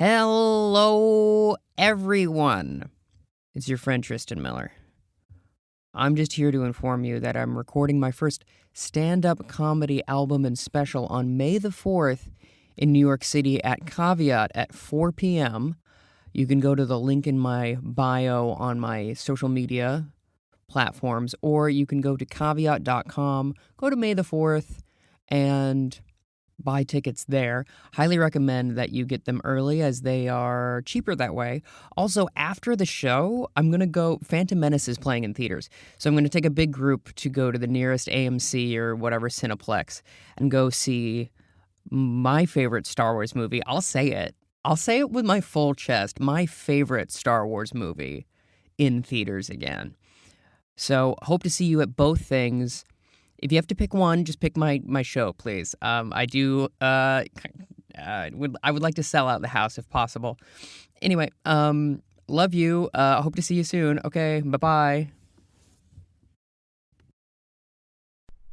Hello, everyone. It's your friend Tristan Miller. I'm just here to inform you that I'm recording my first stand-up comedy album and special on May the 4th in New York City at Caveat at 4 p.m. You can go to the link in my bio on my social media platforms, or you can go to caveat.com, go to May the 4th, and buy tickets there. Highly recommend that you get them early as they are cheaper that way. Also, after the show, I'm going to go, Phantom Menace is playing in theaters. So I'm going to take a big group to go to the nearest AMC or whatever Cineplex and go see my favorite Star Wars movie. I'll say it with my full chest. My favorite Star Wars movie in theaters again. So hope to see you at both things. If you have to pick one, just pick my show, please. I would like to sell out the house if possible. Anyway, love you. Hope to see you soon. Okay, bye-bye.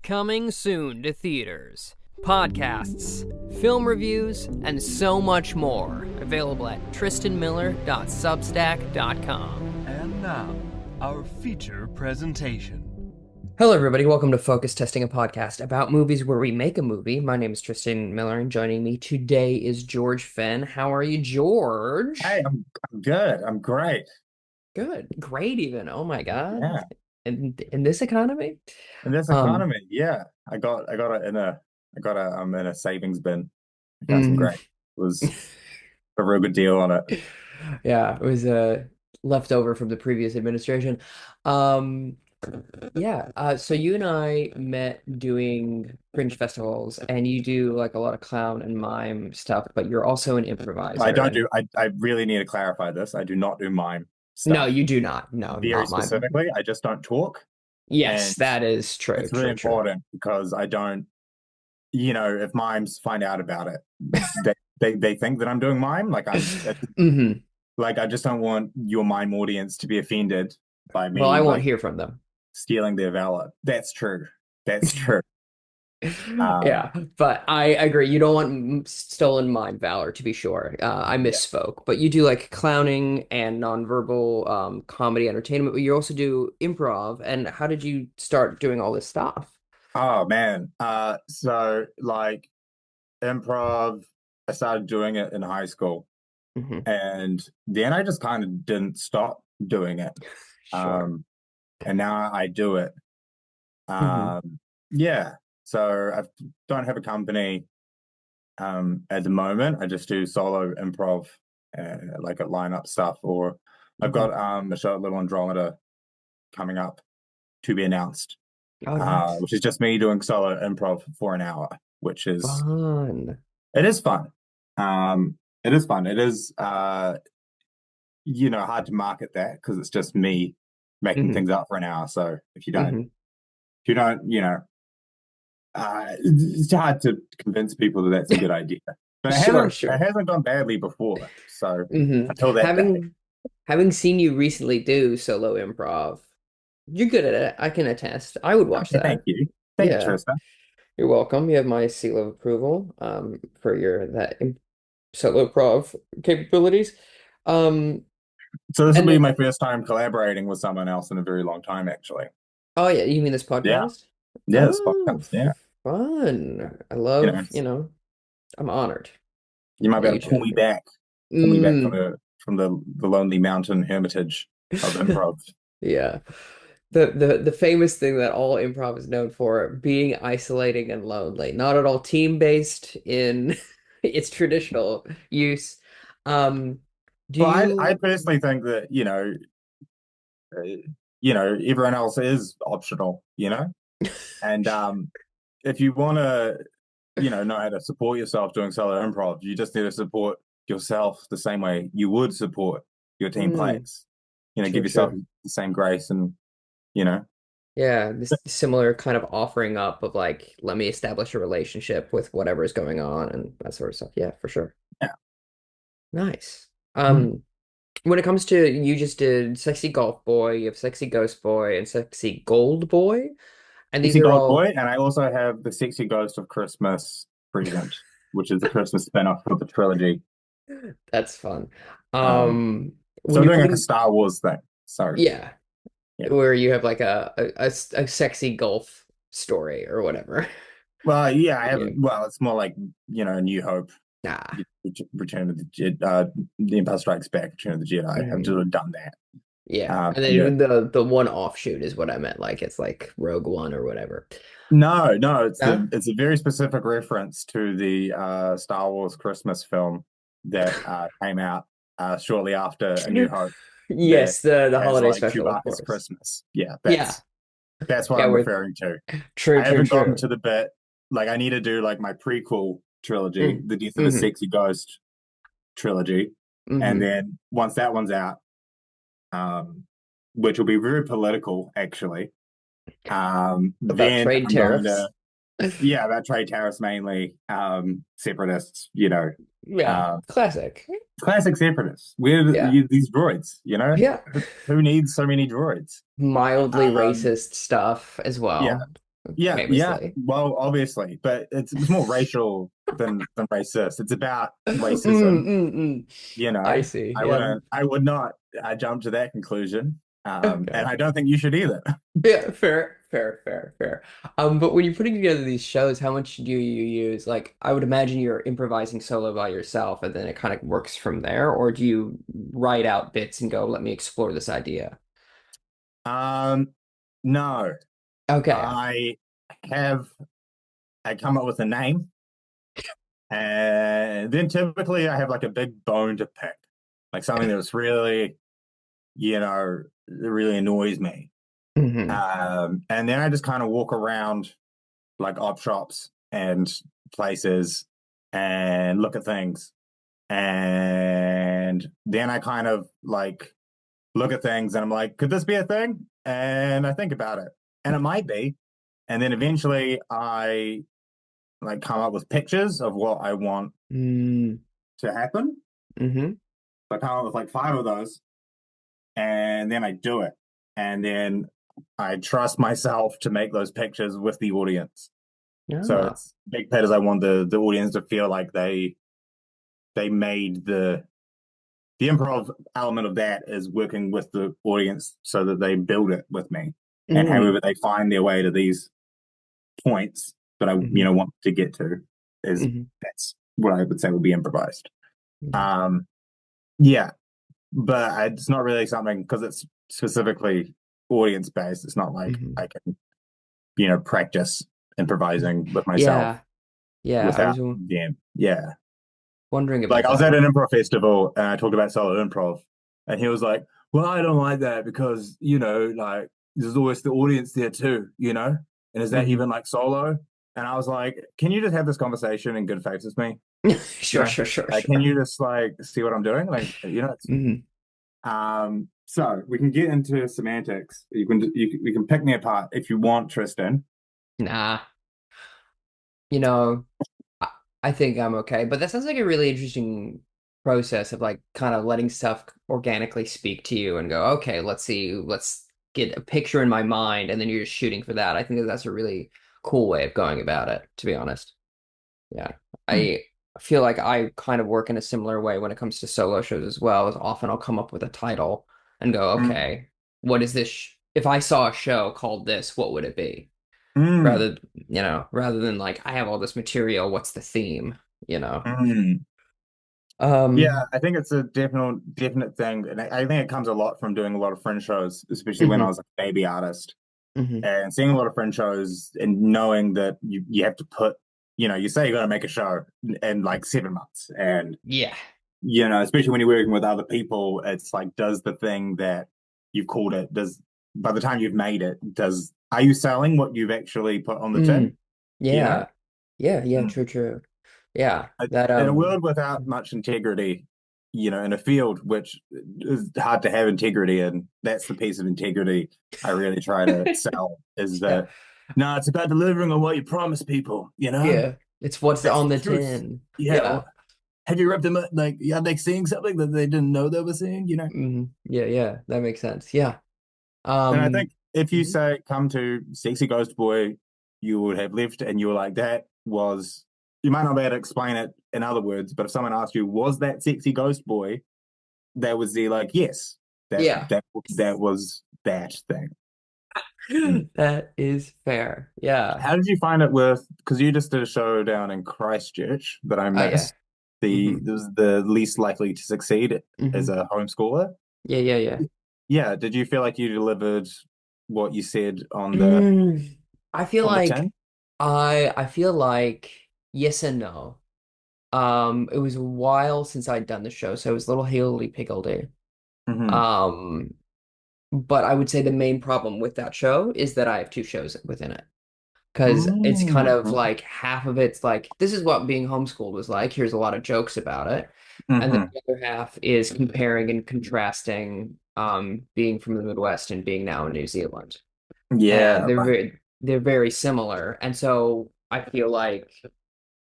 Coming soon to theaters, podcasts, film reviews, and so much more. Available at tristanmiller.substack.com. And now, our feature presentation. Hello, everybody. Welcome to Focus Testing, a podcast about movies where we make a movie. My name is Tristan Miller, and joining me today is George Fenn. How are you, George? Hey, I'm good. I'm great. Good. Great, even. Oh, my God. Yeah. In this economy? In this economy, yeah. I got it in a savings bin. I got some great. It was a real good deal on it. Yeah, it was left over from the previous administration. So you and I met doing fringe festivals, and you do like a lot of clown and mime stuff, but you're also an improviser. I really need to clarify this. I do not do mime stuff. No, you do not. No, very not specifically. mime. I just don't talk. Yes, that is true. It's really important because I don't, if mimes find out about it, they think that I'm doing mime. Like like I just don't want your mime audience to be offended by me. Well, I won't hear from them. Stealing their valor. That's true. That's true. Yeah, but I agree. You don't want stolen mime valor, to be sure. I misspoke, but you do like clowning and nonverbal comedy entertainment, but you also do improv. And how did you start doing all this stuff? Oh man. So like improv, I started doing it in high school. And then I just kind of didn't stop doing it. Sure. And now I do it. Yeah. So I don't have a company at the moment. I just do solo improv, like at lineup stuff. Or I've got a show at Little Andromeda coming up to be announced, nice. which is just me doing solo improv for an hour, which is fun. It is fun. It is fun. It is, hard to market that because it's just me making things up for an hour. So if you don't, it's hard to convince people that that's a good idea. But it hasn't gone badly before. So until that having seen you recently do solo improv, you're good at it. I can attest. I would watch that. Thank you. Thank you, Tristan. You're welcome. You have my seal of approval for your solo improv capabilities. So this will be my first time collaborating with someone else in a very long time, actually. Oh yeah, you mean this podcast? Yeah, this podcast. Yeah, fun. I love. I'm honored. You might be able to pull me back from the lonely mountain hermitage of improv. Yeah. The famous thing that all improv is known for, being isolating and lonely. Not at all team-based in its traditional use. I personally think that, everyone else is optional, and if you want to, know how to support yourself doing solo improv, you just need to support yourself the same way you would support your team players. Give yourself the same grace and, Yeah, this similar kind of offering up of like, let me establish a relationship with whatever is going on and that sort of stuff. Yeah, for sure. Yeah. Nice. When it comes to, you just did Sexy Golf Boy, you have Sexy Ghost Boy and Sexy Gold Boy. And these Sexy are Gold all... Boy, and I also have the Sexy Ghost of Christmas Present, which is the Christmas spin-off of the trilogy. That's fun. Um, so When I'm you're doing like a putting, Star Wars thing. So yeah, yeah. where you have like a sexy golf story or whatever. Well, yeah, I Yeah. haven't. Well, it's more like New Hope, Nah. Return of the Jedi, The Empire Strikes Back, Return of the Jedi. I've Mhm. just done that. Yeah. And And then then the one offshoot is what I meant. Like it's like Rogue One or whatever. no, Huh? it's a very specific reference to the Star Wars Christmas film that came out shortly after A New Hope that Yes, the has holiday like special, of Chewbacca's course. Christmas. Yeah, Yeah. that's what Yeah, I'm we're referring to. true, I true, haven't gotten true. to the bit like I need to do like my prequel trilogy, Mm. The Death of a Hmm. Sexy Ghost trilogy, and Hmm. then once that one's out, um, which will be very political actually, About then trade I'm going to tariffs. yeah about trade tariffs mainly, separatists, Yeah, uh, classic. classic separatists. Yeah. These droids, Yeah. who needs so many droids? Mildly Um, racist stuff as yeah, well, yeah. famously. Well, obviously, but it's more racial than racist. It's about Mm, racism. mm, mm. You I know, see. Yeah. I would not jump to that conclusion, and Okay. I don't think you should either. Yeah, fair, fair, fair, fair. But when you're putting together these shows, how much do you use? Like, I would imagine you're improvising solo by yourself, and then it kind of works from there, or do you write out bits and go, "Let me explore this idea"? Um, no, Okay. I have I come up with a name, and then typically I have like a big bone to pick, like something that's really, that really annoys me. Hmm. And then I just kind of walk around like op shops and places and look at things. And then I kind of like look at things and I'm like, could this be a thing? And I think about it. And it might be. And then eventually I like come up with pictures of what I want Mm. to happen. Hmm. So I come up with like five of those and then I do it. And then I trust myself to make those pictures with the audience. So Yeah. it's big pet is I want the audience to feel like they made the improv element of that is working with the audience so that they build it with me. And Mm. however they find their way to these points that I, Hmm. want to get to is Hmm. that's what I would say would be improvised. Yeah. Um, yeah, but it's not really something because it's specifically audience based. It's not like Hmm. I can, practice improvising with myself Yeah. Yeah. I without was them. Yeah. wondering Like about I was that. at an improv festival and I talked about solo improv, and he was like, "Well, I don't like that because like there's always the audience there too, and is that Hmm. even like solo?" And I was like, "Can you just have this conversation in good faith with me? You Sure, know, sure, sure, like, can sure. you just like see what I'm doing? Like, Hmm. So we can get into semantics. We can pick me apart if you want, Tristan. Nah. You know, I, I think I'm okay. But that sounds like a really interesting process of like kind of letting stuff organically speak to you and go, okay, let's see, let's get a picture in my mind, and then you're just shooting for that. I think that that's a really cool way of going about it, to be honest. Yeah. Hmm. I feel like I kind of work in a similar way when it comes to solo shows as well. Is often I'll come up with a title and go, Mm. okay, what is this? If I saw a show called this, what would it be? Mm. Rather than like I have all this material, what's the theme? You know. Mm. Yeah, Um, I think it's a definite thing, and I think it comes a lot from doing a lot of fringe shows, especially when I hmm. was a baby artist, Hmm. and seeing a lot of fringe shows and knowing that you have to put, you say you're going to make a show in like 7 months, and Yeah. especially when you're working with other people, it's like, does the thing that you've called it, does by the time you've made it, are you selling what you've actually put on the tin? Mm. You know? Yeah. Yeah, yeah, Mm. true, true. Yeah. That In a world without much integrity, in a field which is hard to have integrity in, that's the piece of integrity I really try to sell is yeah. that, no, it's about delivering on what you promise people, Yeah. It's what's That's on the the truth. tin. Yeah. Yeah. Have you ripped them like, yeah, they seeing something that they didn't know they were seeing? Hmm. Yeah, yeah, that makes sense. Yeah. And I Um, think if you mhm. say come to Sexy Ghost Boy, you would have left and you were like, that was you might not be able to explain it in other words, but if someone asked you, was that sexy ghost boy? That was the like, yes, that Yeah. that that was that thing. That is fair. Yeah. How did you find it with? Because you just did a show down in Christchurch that I Oh yeah. missed. The Hmm. It was the least likely to succeed as Hmm. a homeschooler. Yeah, yeah, yeah. Yeah, did you feel like you delivered what you said Mm, I feel on the like tin? I feel like yes and no. It was a while since I'd done the show, so it was a little higgledy-piggledy. Mm-hmm. Um, but I would say the main problem with that show is that I have two shows within it. Because it's kind of Mm-hmm. like half of it's like, this is what being homeschooled was like. Here's a lot of jokes about it. And then Mm-hmm. the other half is comparing and contrasting being from the Midwest and being now in New Zealand. And Yeah, right. they're very similar. And so I feel like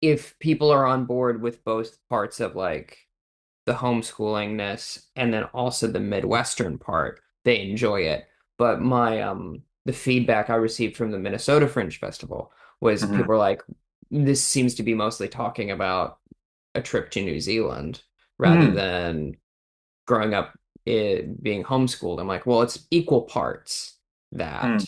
if people are on board with both parts of like the homeschoolingness and then also the Midwestern part, they enjoy it. But my the feedback I received from the Minnesota Fringe Festival was Mm-hmm. people were like, this seems to be mostly talking about a trip to New Zealand rather Mm-hmm. than growing up being homeschooled. I'm like, well, it's equal parts that.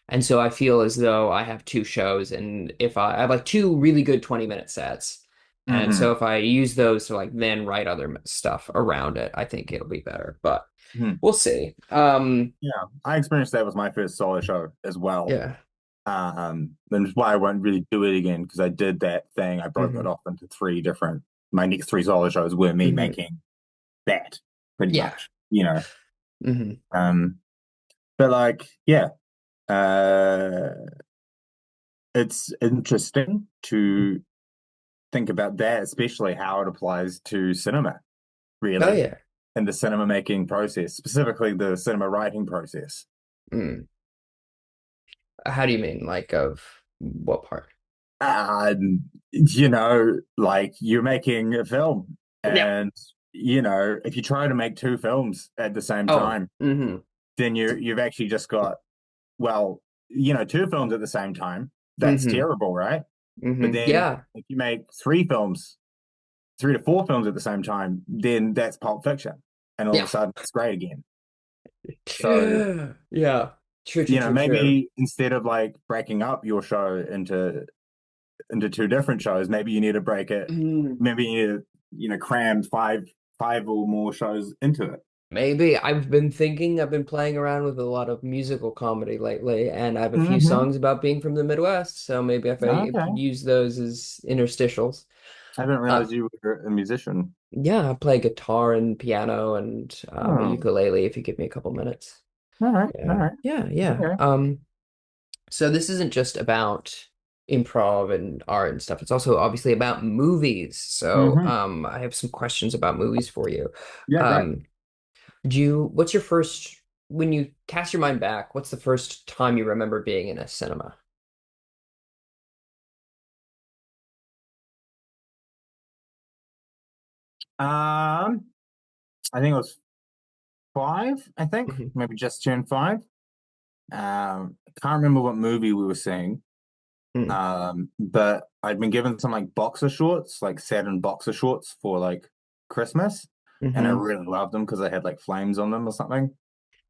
And so I feel as though I have two shows, and if I have like two really good 20-minute sets. And Mm-hmm. so if I use those to like then write other stuff around it, I think it'll be better. But Mm-hmm. we'll see. Yeah, I experienced that with my first solo show as well. Yeah. And it's why I won't really do it again because I did that thing. I broke it Hmm. off into three different. My next three solo shows were me Hmm. making that pretty Yeah. much, you know. Hmm. Um, but like, yeah, uh, it's interesting to think about that, especially how it applies to cinema, Oh really, yeah. and the cinema making process, specifically the cinema writing process. Mm. How do you mean? Like of what part? Like you're making a film, Yeah. and if you try to make two films at the same Oh. time, Hmm. then you've actually just got well, two films at the same time. That's Hmm. terrible, right? But Hmm. then Yeah. if you make three to four films at the same time, then that's Pulp Fiction, and all of a Yeah. sudden it's great again. So Yeah. True, true, true, true. maybe instead of like breaking up your show into two different shows. Maybe you need to break it. Mm, Maybe you need to, cram five or more shows into it. maybe. I've been playing around with a lot of musical comedy lately, and I have a few Mm-hmm. songs about being from the Midwest, so maybe if I Okay. use those as interstitials. I didn't Uh, realize you were a musician. yeah, I play guitar and piano and a Oh, ukulele if you give me a couple minutes. all right, all Yeah, right. yeah, yeah. Okay. So this isn't just about improv and art and stuff. It's also obviously about movies. So Mm-hmm. I have some questions about movies for you. Yeah, great. Um, what's your first, when you cast your mind back, what's the first time you remember being in a cinema? I think it was five. I think Hmm. maybe just turned five. I can't remember what movie we were seeing. But I'd been given some like boxer shorts, like satin boxer shorts for like Christmas, and I Hmm. really loved them because they had like flames on them or something.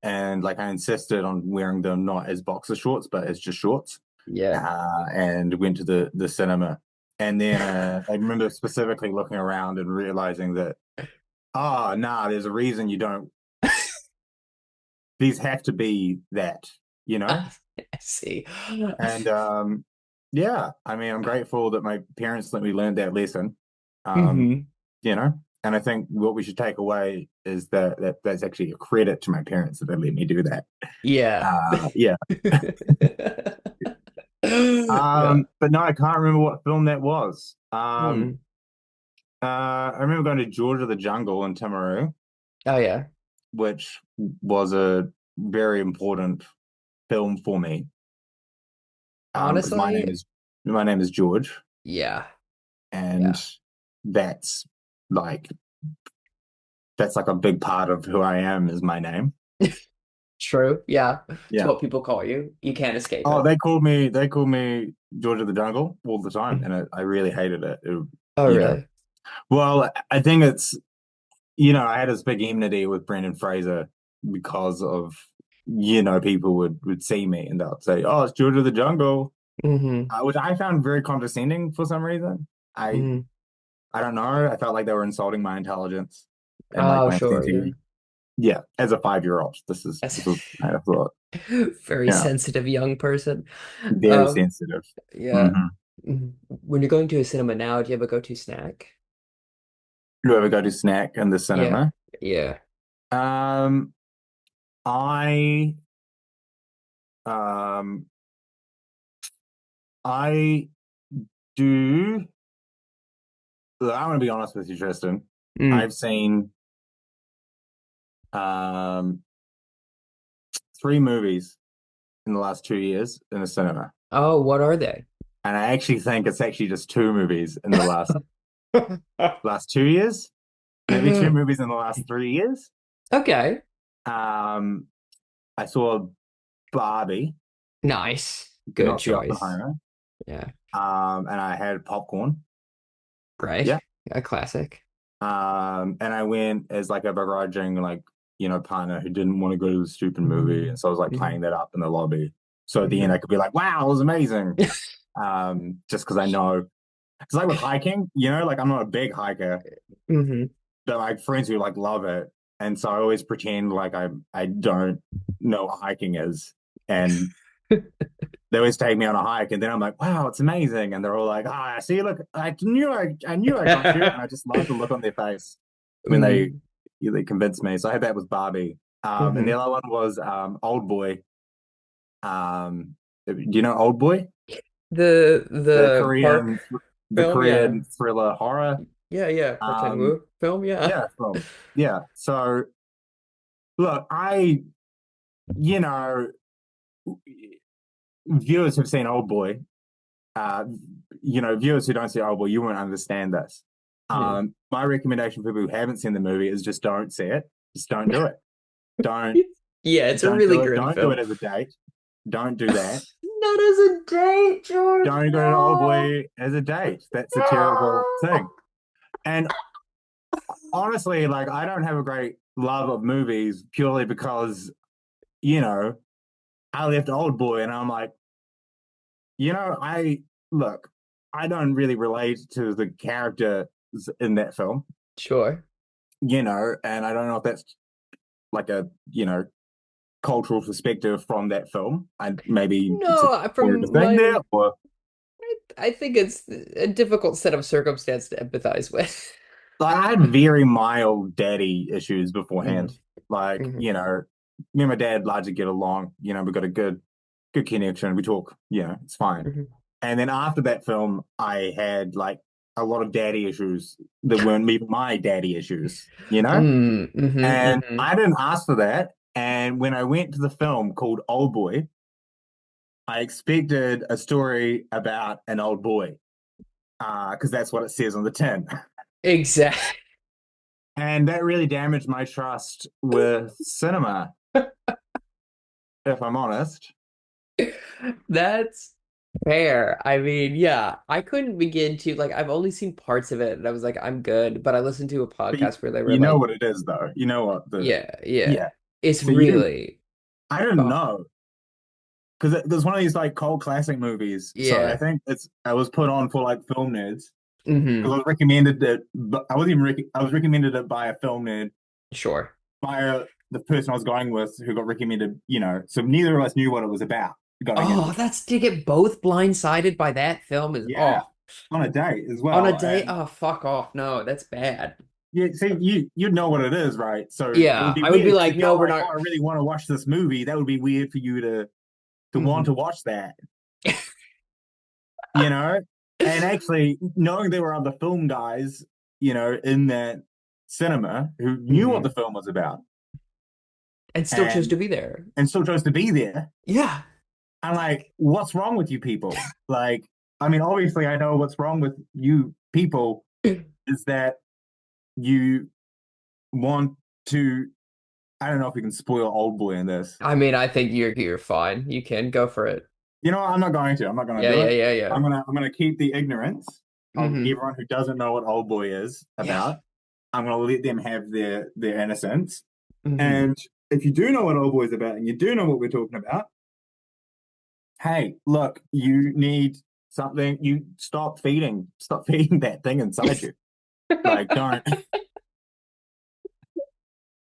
And like I insisted on wearing them not as boxer shorts, but as just shorts. Yeah. And went to the cinema. And then I remember specifically looking around and realizing that, oh, nah, there's a reason you don't, these have to be that, you know? I see. And yeah, I mean, I'm grateful that my parents let me learn that lesson. Um, Hmm. you know, and I think what we should take away is that's actually a credit to my parents that they let me do that. Yeah. Yeah. Yeah. But no, I can't remember what film that was. Hmm. I remember going to George of the Jungle in Timaru, Oh yeah. which was a very important film for me. Because Honestly, my name is George, yeah. and Yeah. that's like that's like a big part of who I am is my name. True. Yeah. It's Yeah. what people call you. You can't escape Oh, it. they called me George of the Jungle all the time, Mhm. and I really hated it. Oh, You know, really? well, I think it's I had this big enmity with Brendan Fraser because of people would see me and they'll say, "Oh, it's George of the Jungle," Hmm. which I found very condescending for some reason. I Hmm. I don't know. I felt like they were insulting my intelligence and like Oh, my sure. Yeah. sensitivity. Yeah, as a 5-year-old, That's this was kind of thought. very Yeah, sensitive young person. very Um, sensitive. yeah. Hmm. Mhm. When you're going to a cinema now, do you have a go-to snack? You ever go to snack in the Yeah. cinema? Yeah. Um, I um I do. Look, I want to be honest with you, Tristan. Mm. I've seen um 3 movies in the last 2 years in the cinema, Oh, what are they? and I actually think it's actually just 2 movies in the last 2 years, maybe 2 movies in the last 3 years. Okay. Um, I saw Barbie, Nice. did Good not see choice. Oppenheimer, Yeah. and I had popcorn. Right. Yeah. A classic. And I went as like a begrudging, like, partner who didn't want to go to the stupid movie. And so I was like Hmm. playing that up in the lobby. So at the end, Hmm. I could be like, wow, it was amazing. Just because I know, because like with hiking, like I'm not a big hiker, Hmm. but like friends who like love it. And so I always pretend like I don't know what hiking is. And they always take me on a hike, and then I'm like, wow, it's amazing. And they're all like, ah, see, look, I knew I got you. And I just love the look on their face when Hmm. they convinced me. So I had that with Barbie. And the Hmm. other one was Old Boy. Do you know Old Boy? The The the Korean park the film, yeah. Korean thriller horror. Yeah, yeah. Park Um, Chan-wook film, yeah. yeah, film. Yeah. So look, you know, viewers have seen Old Boy. Uh, viewers who don't see Old Boy, you won't understand this. Hmm. My recommendation for people who haven't seen the movie is just don't see it. Just don't do it. Don't Yeah, it's a don't really do it. grim Don't do film. it as a date. Don't do that. Not as a date, George. Don't go to Old No. Boy as a date. That's a terrible No. thing. And honestly, like I don't have a great love of movies purely because, you know, I left Old Boy and I'm like, I look, I don't really relate to the character in that film, Sure. and I don't know if that's like a, cultural perspective from that film. And maybe it's a No, weird from thing there, my, or I think it's a difficult set of circumstance to empathize with. like I had very mild daddy issues Hmm. beforehand. Like, Hmm. me and my dad largely get along. We got a good connection. We talk, it's fine. Hmm. And then after that film, I had like a lot of daddy issues that weren't even my daddy issues, Mm, And hmm. I didn't ask for that. And when I went to the film called Old Boy, I expected a story about an old boy, because that's what it says on the tin. Exactly. And that really damaged my trust with cinema, if I'm honest. That's fair. I mean, yeah, I couldn't begin to like I've only seen parts of it and I was like, I'm good. But I listened to a But podcast where they were you know like, what it is, though. You know what yeah, yeah. yeah. It's So you didn't, really I didn't oh know. Because there's one of these like cult classic movies. So I yeah. think I was put on for like film nerds. Because Hmm. I was recommended it, but I wasn't even I was recommended it by a film nerd, Sure. by the person I was going with who got recommended, so neither of us knew what it was about going into Oh, the film. that's to get both blindsided by that film is Yeah, oh on a date as on a well. day. And Oh, fuck off. No, that's bad. yeah, see, you'd know what it is, right? So it would Yeah, be I would be weird because like, if you're no, we're like, not. oh, I really want to watch this movie, that would be weird for you to want Mhm. to watch that, you know? And actually, knowing there were other film guys, in that cinema who knew what the Mhm. film was about And still chose and to be there. still chose to be there. Yeah. I'm like, what's wrong with you people? Like, I mean, obviously, I know what's wrong with you people is that you want to I don't know if we can spoil Old Boy in this. I mean, I think you're fine. You can go for it. You know what? I'm not going to. I'm not going to Yeah, do yeah, it. yeah, yeah. I'm gonna keep the ignorance of Mm-hmm. everyone who doesn't know what Old Boy is Yeah. about. I'm gonna let them have their innocence. Mm-hmm. And if you do know what Old Boy is about, and you do know what we're talking about, hey, look, you need something. You stop feeding that thing inside you. Like, don't,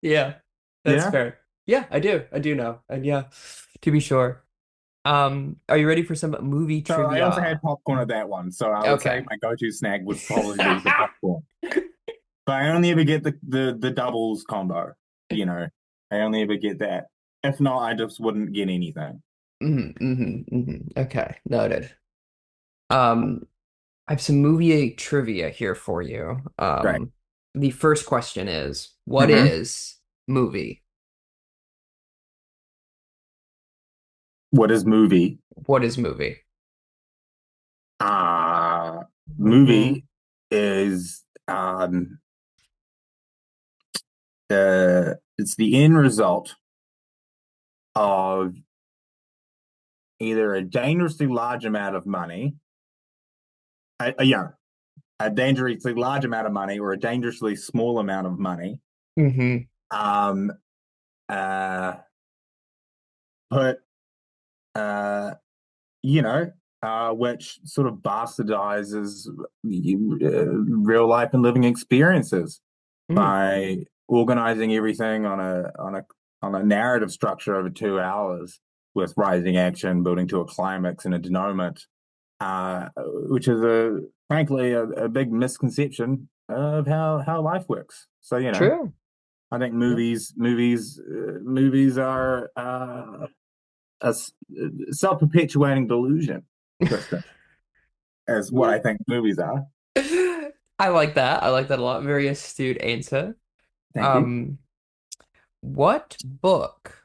Yeah, you that's know? fair. Yeah, I do. I do know. And yeah, to be sure. Are you ready for some movie So I also had trivia? popcorn at that one. So I would say Okay. my go-to snack would probably be the popcorn. But I only ever get the doubles combo, you know. I only ever get that. If not, I just wouldn't get anything. Okay, noted. Um, I have some movie trivia here for you. Great. The first question is, what Hmm. is movie? What is movie? What is movie? Uh Hmm. movie is it's the end result of either a dangerously large amount of money, yeah, a dangerously large amount of money or a dangerously small amount of money. Hmm. Um, uh, but you know, which sort of bastardizes real life and living experiences Mm, by organizing everything on a narrative structure over 2 hours with rising action, building to a climax and a denouement, which is a frankly a big misconception of how life works. So true. I think Yeah. movies are a self-perpetuating delusion, Tristan, as what Yeah. I think movies are. I like that. I like that a lot. Very astute answer. Thank you. Um, what book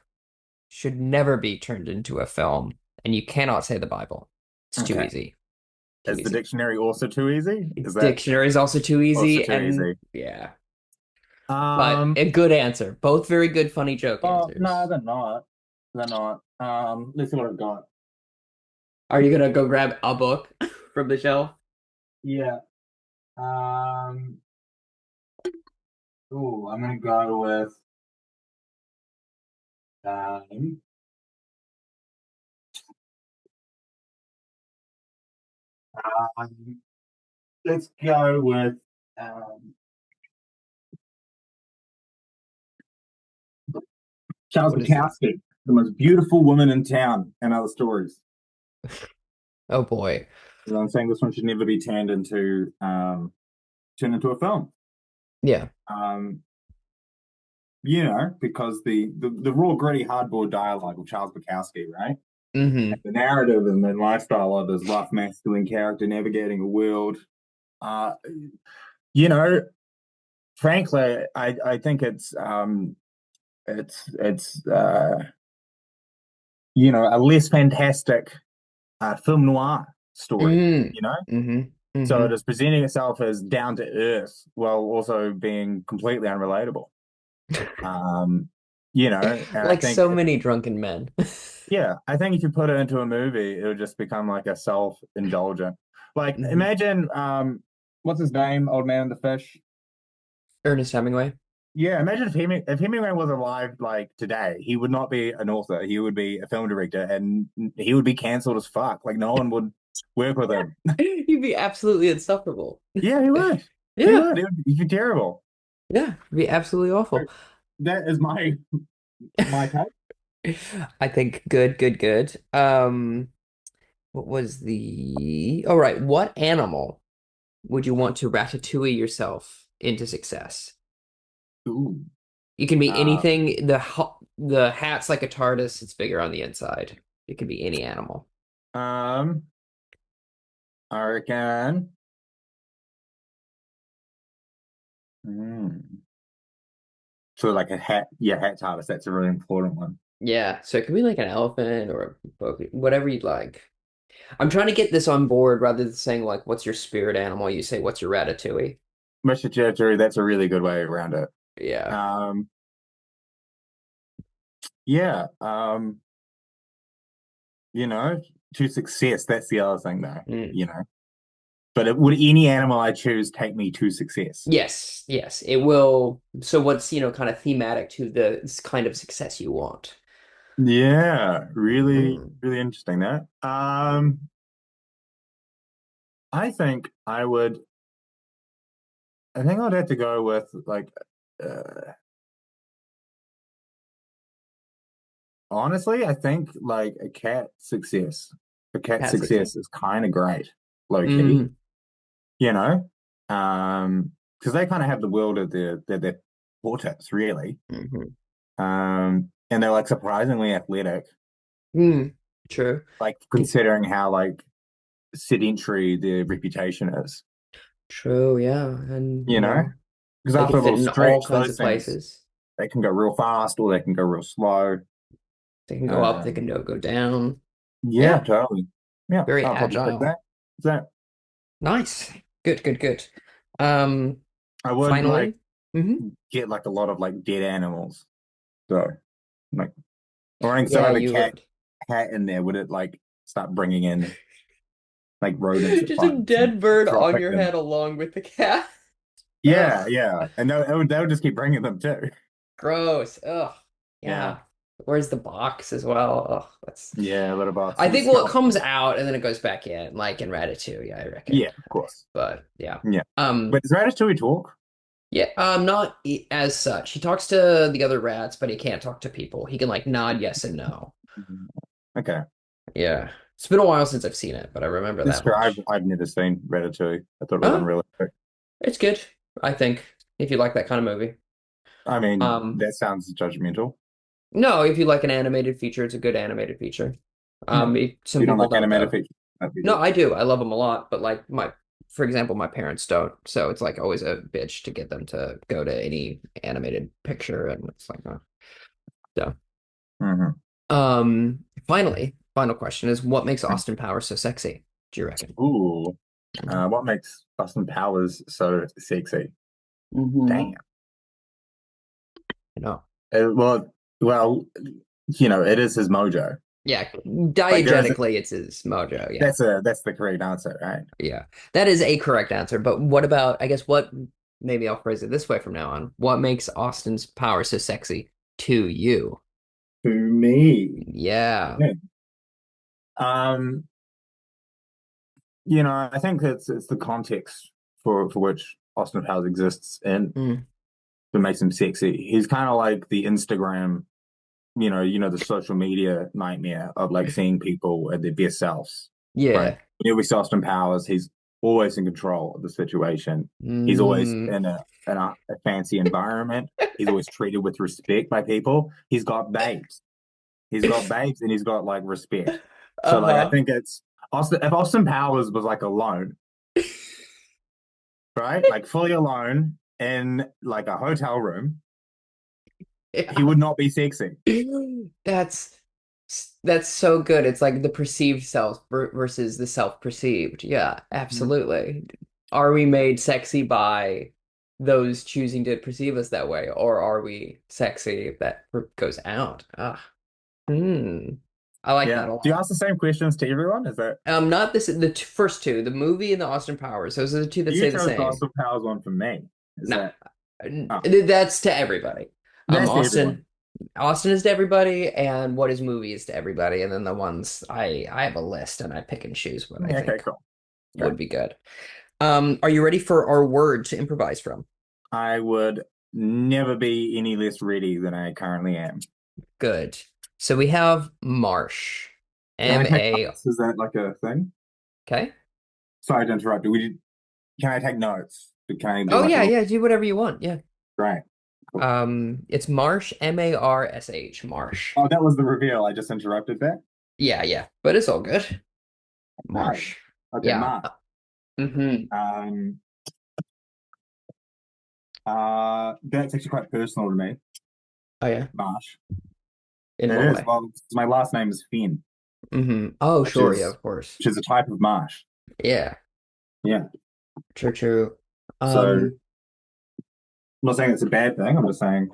should never be turned into a film? And you cannot say the Bible. It's too Okay. easy. Too Is the easy. dictionary also too easy? Is that Dictionary is also too also easy, too and easy? yeah. But Um, a good answer. Both very good, funny joke oh no, answers. they're not. They're not. Let's see what I've got. Are you gonna go grab a book from the shelf? Yeah. I'm gonna go with um, um let's go with um Charles What is it? Bukowski, the most beautiful woman in town, and other stories. Oh boy. And I'm saying this one should never be turned into a film. Yeah. Um, because the raw, gritty, hardboiled dialogue of Charles Bukowski, right? Hmm. And the narrative and the lifestyle of his rough, masculine character navigating a world. Uh, you know, frankly, I think it's a less fantastic film noir story. Mm. You know, Hmm. so it Hmm. is presenting itself as down to earth while also being completely unrelatable. Um, and I Like think, so many drunken men. yeah, I think if you put it into a movie, it'll just become like a self-indulgent. Like, Hmm. imagine, what's his name? Old Man and the Fish. Ernest Hemingway. Yeah, imagine if Hemingway was alive like today, he would not be an author. He would be a film director, and he would be canceled as fuck. Like, no one would work with him. You'd be absolutely insufferable. Yeah, he would. He Yeah. would. He'd be terrible. Yeah. It'd be absolutely So awful. that is my take. I think good, good, good. What was the all right, what animal would you want to ratatouille yourself into success? Ooh. It can be Um, anything. The hat's like a TARDIS, it's bigger on the inside. It could be any animal. um, I reckon. Hmm. So like a hat, yeah, hat TARDIS. That's a really important one. Yeah, so it could be like an elephant or a whatever you'd like. I'm trying to get this on board rather than saying like what's your spirit animal, you say what's your ratatouille. Mr. Territory, that's a really good way around it. Yeah. Um, yeah, you know, to success. That's the other thing, though. Mm. You know, but would any animal I choose take me to success? Yes, yes, it will. So what's, kind of thematic to the kind of success you want? Yeah, really, Hmm. really interesting that. I think I would. I think I'd have to go with like. Uh, Honestly, I think like a cat success. A cat Cat success. success is kind of great, low key. Mm, You know, because they kind of have the world at their vortex, really. hmm And they're like surprisingly athletic, mm, true. like considering how like sedentary their reputation is. True, yeah. And, You know, because they after can a fit little in all stretch, kinds those of things places. they can go real fast or they can go real slow. They can go up, they can Um, go down. yeah, Yeah, totally. Yeah, very I'll probably pick agile. that. So Nice. Good, good, good. Um, I would like finally. Hmm. get like a lot of like dead animals. So like, or instead Yeah, of a you would. cat in there, would it like start bringing in like rodents at Just a times and dead bird on dropping your them? head along with the cat. Yeah, Ugh, yeah, and they would just keep bringing them too. gross. Ugh. Yeah, Yeah. Where's the box as well? Ugh, that's. yeah, litter I think, boxes. well, it Oh, comes out and then it goes back in, like in Ratatouille, I reckon. yeah, of course. But yeah. Yeah, Um, but does Ratatouille talk? yeah, not as such. He talks to the other rats, but he can't talk to people. He can like nod yes and no. Mhm. Okay, Yeah. It's been a while since I've seen it, but I remember that's that true. much. I've never seen Ratatouille. I thought it was Oh, unrealistic. it's good, I think, if you like that kind of movie. I mean, Um, that sounds judgmental. no, if you like an animated feature, it's a good animated feature. Okay. Some You don't people like don't animated though. features? That'd be No, good. I do. I love them a lot, but like for example, my parents don't. So it's like always a bitch to get them to go to any animated picture, and it's like, so. Hmm. Finally, final question is, what makes Austin Powers so sexy? Do you reckon? Ooh, Mhm. what makes Austin Powers so sexy? Damn. Mhm. I know. Well, it is his mojo. Yeah, Like there is diegetically, it's his mojo. Yeah, that's the correct answer, right? yeah, that is a correct answer. But what about? I guess what? Maybe I'll phrase it this way from now on. What makes Austin's power so sexy to you? To me, Yeah. yeah. Um, I think it's the context for which Austin Powers exists in Mm. that makes him sexy. He's kind of like the Instagram, the social media nightmare of like seeing people at their best selves, right? Yeah. Whenever we see Austin Powers, he's always in control of the situation. He's always Mm. in a fancy environment. He's always treated with respect by people. He's got babes. He's got babes and he's got like respect. So like I Uh-huh. think it's Austin if Austin Powers was like alone, right? Like fully alone in like a hotel room, he Yeah. would not be sexy. That's that's so good. It's like the perceived self versus the self-perceived. Yeah, Mhm. absolutely. Are we made sexy by those choosing to perceive us that way, or are we sexy if that goes out? Ah, hmm. I like that Yeah. a Do you lot. ask the same questions to everyone? Is that Not this, first two, the movie and the Austin Powers. Those are the two that you stay the chose the same. Austin Powers one for me? Is No, that oh that's to everybody. that's to everyone. Austin is to everybody, and what is movie is to everybody, and then the ones I have a list and I pick and choose what I Yeah, okay, think cool. Okay. would be good. Are you ready for our word to improvise from? I would never be any less ready than I currently am. Good. So we have Marsh. Can I take M-A. notes? Is that like a thing? Okay. Sorry to interrupt you. Can I take notes? Can I do Oh like a yeah, little yeah, do whatever you want. Yeah. great? Cool. It's Marsh, Marsh. Marsh. Oh, that was the reveal. I just interrupted that. Yeah, yeah, but it's all good. Okay. Marsh. Okay, Yeah. Mark. Mm-hmm. Um, that's actually quite personal to me, Oh yeah. Marsh. In It what is. way? Well, my last name is Fenn, Mm-hmm. Oh, which sure, yeah, is of course. which is a type of marsh. Yeah, Yeah. true, true. So I'm Um, not saying it's a bad thing. I'm just saying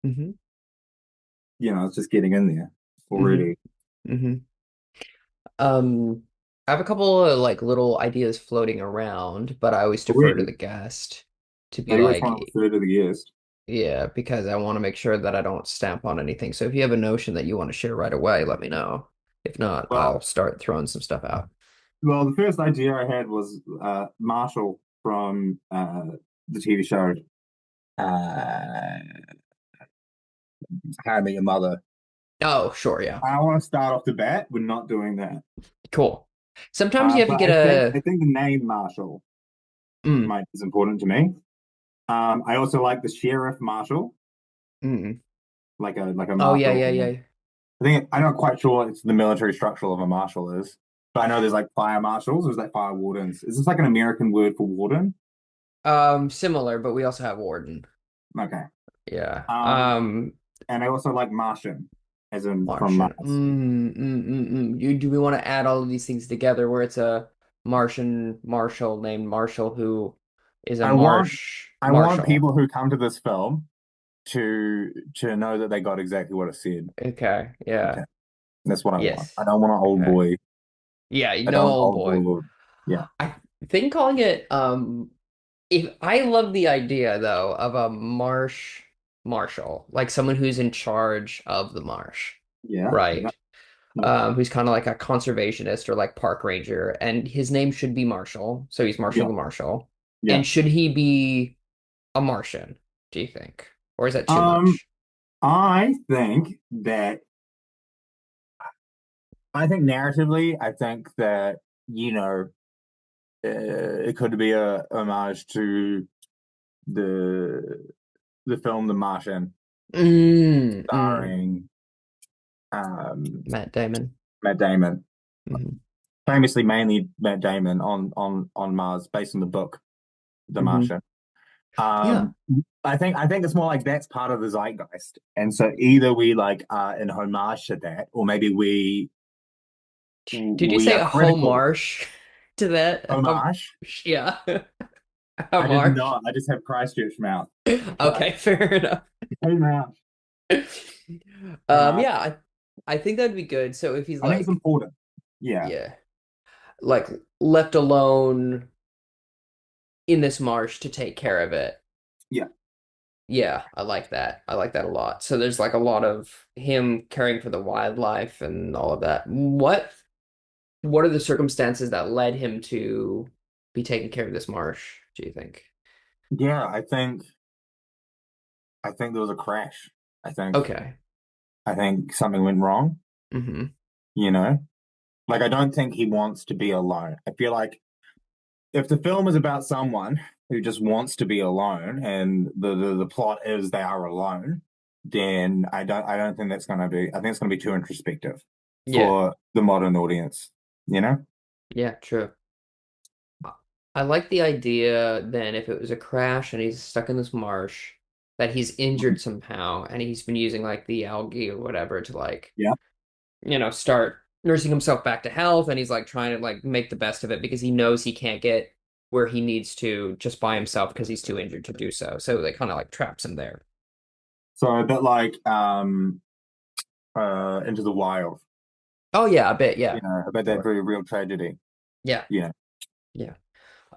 mhm. it's just getting in there Hmm. already. Hmm. Um, I have a couple of like little ideas floating around, but I always defer to Already. the guest to Now be you always want to like, refer to the guest. yeah, because I want to make sure that I don't stamp on anything. So if you have a notion that you want to share right away, let me know. If not, I'll Well, start throwing some stuff out. the first idea I had was Marshall from the TV show How I Met Your Mother. Oh, sure, yeah. I want to start off the bat with not doing that. Cool. Sometimes you have to But get I a think the name Marshall mm, might is important to me. I also like the Sheriff Marshall, mm. like a Oh yeah, marshal. yeah, yeah. I'm not quite sure what it's the military structure of a marshal is, but I know there's like fire marshals. There's like fire wardens. Is this like an American word for warden? Similar, but we also have Warden. Okay. Yeah. Um, and I also like Martian, as in from Martian. Mars. Do we want to add all of these things together where it's a Martian marshal named Marshall who is a I want Marsh I want marshal? people who come to this film to know that they got exactly what it said. Okay. Yeah. Okay, that's what I want. I Yes. don't want an old Okay. boy. Yeah, I don't no want old old boy. boy. Yeah, I think calling it if I love the idea though of a marsh marshal, like someone who's in charge of the marsh, yeah, yeah, right? yeah, Who's kind of like a conservationist or like park ranger, and his name should be Marshall, so he's Marshall yeah, the Marshal. yeah. And should he be a Martian, do you think? Or is that too Um, much? I think that I think narratively, I think that you know it could be a homage to the the film The Martian, Mm. starring um, Matt Damon. Matt Damon, Hmm. famously mainly Matt Damon on Mars, based on the book The Hmm. Martian. Yeah. Um, I think it's more like that's part of the zeitgeist, and so either we like are in homage to that, or maybe Did you we say are a whole critical. marsh to that? Homage? Yeah. A I did marsh. not. I just have Christchurch mouth. But Okay, fair enough. hey, mouth. Yeah, I think that'd be good. So if he's I think it's like, important. Yeah, yeah, like left alone in this marsh to take care of it. yeah, Yeah, I like that. I like that a lot. So there's like a lot of him caring for the wildlife and all of that. What are the circumstances that led him to be taking care of this marsh, do you think? yeah. I think there was a crash. I think Okay. I think something went wrong. Hmm. You know, like I don't think he wants to be alone. I feel like if the film is about someone who just wants to be alone, and the plot is they are alone, then I don't think that's gonna be. I think it's gonna be too introspective Yeah. for the modern audience. You know? Yeah, true. I I like the idea then if it was a crash and he's stuck in this marsh, that he's injured somehow and he's been using like the algae or whatever to like, Yeah. start nursing himself back to health and he's like trying to like make the best of it because he knows he can't get where he needs to just by himself because he's too injured to do so. So they kind of like traps him there. So a bit like Into the Wild. Oh yeah, a bit, yeah. About that Sure. very real tragedy. Yeah. Yeah. Yeah.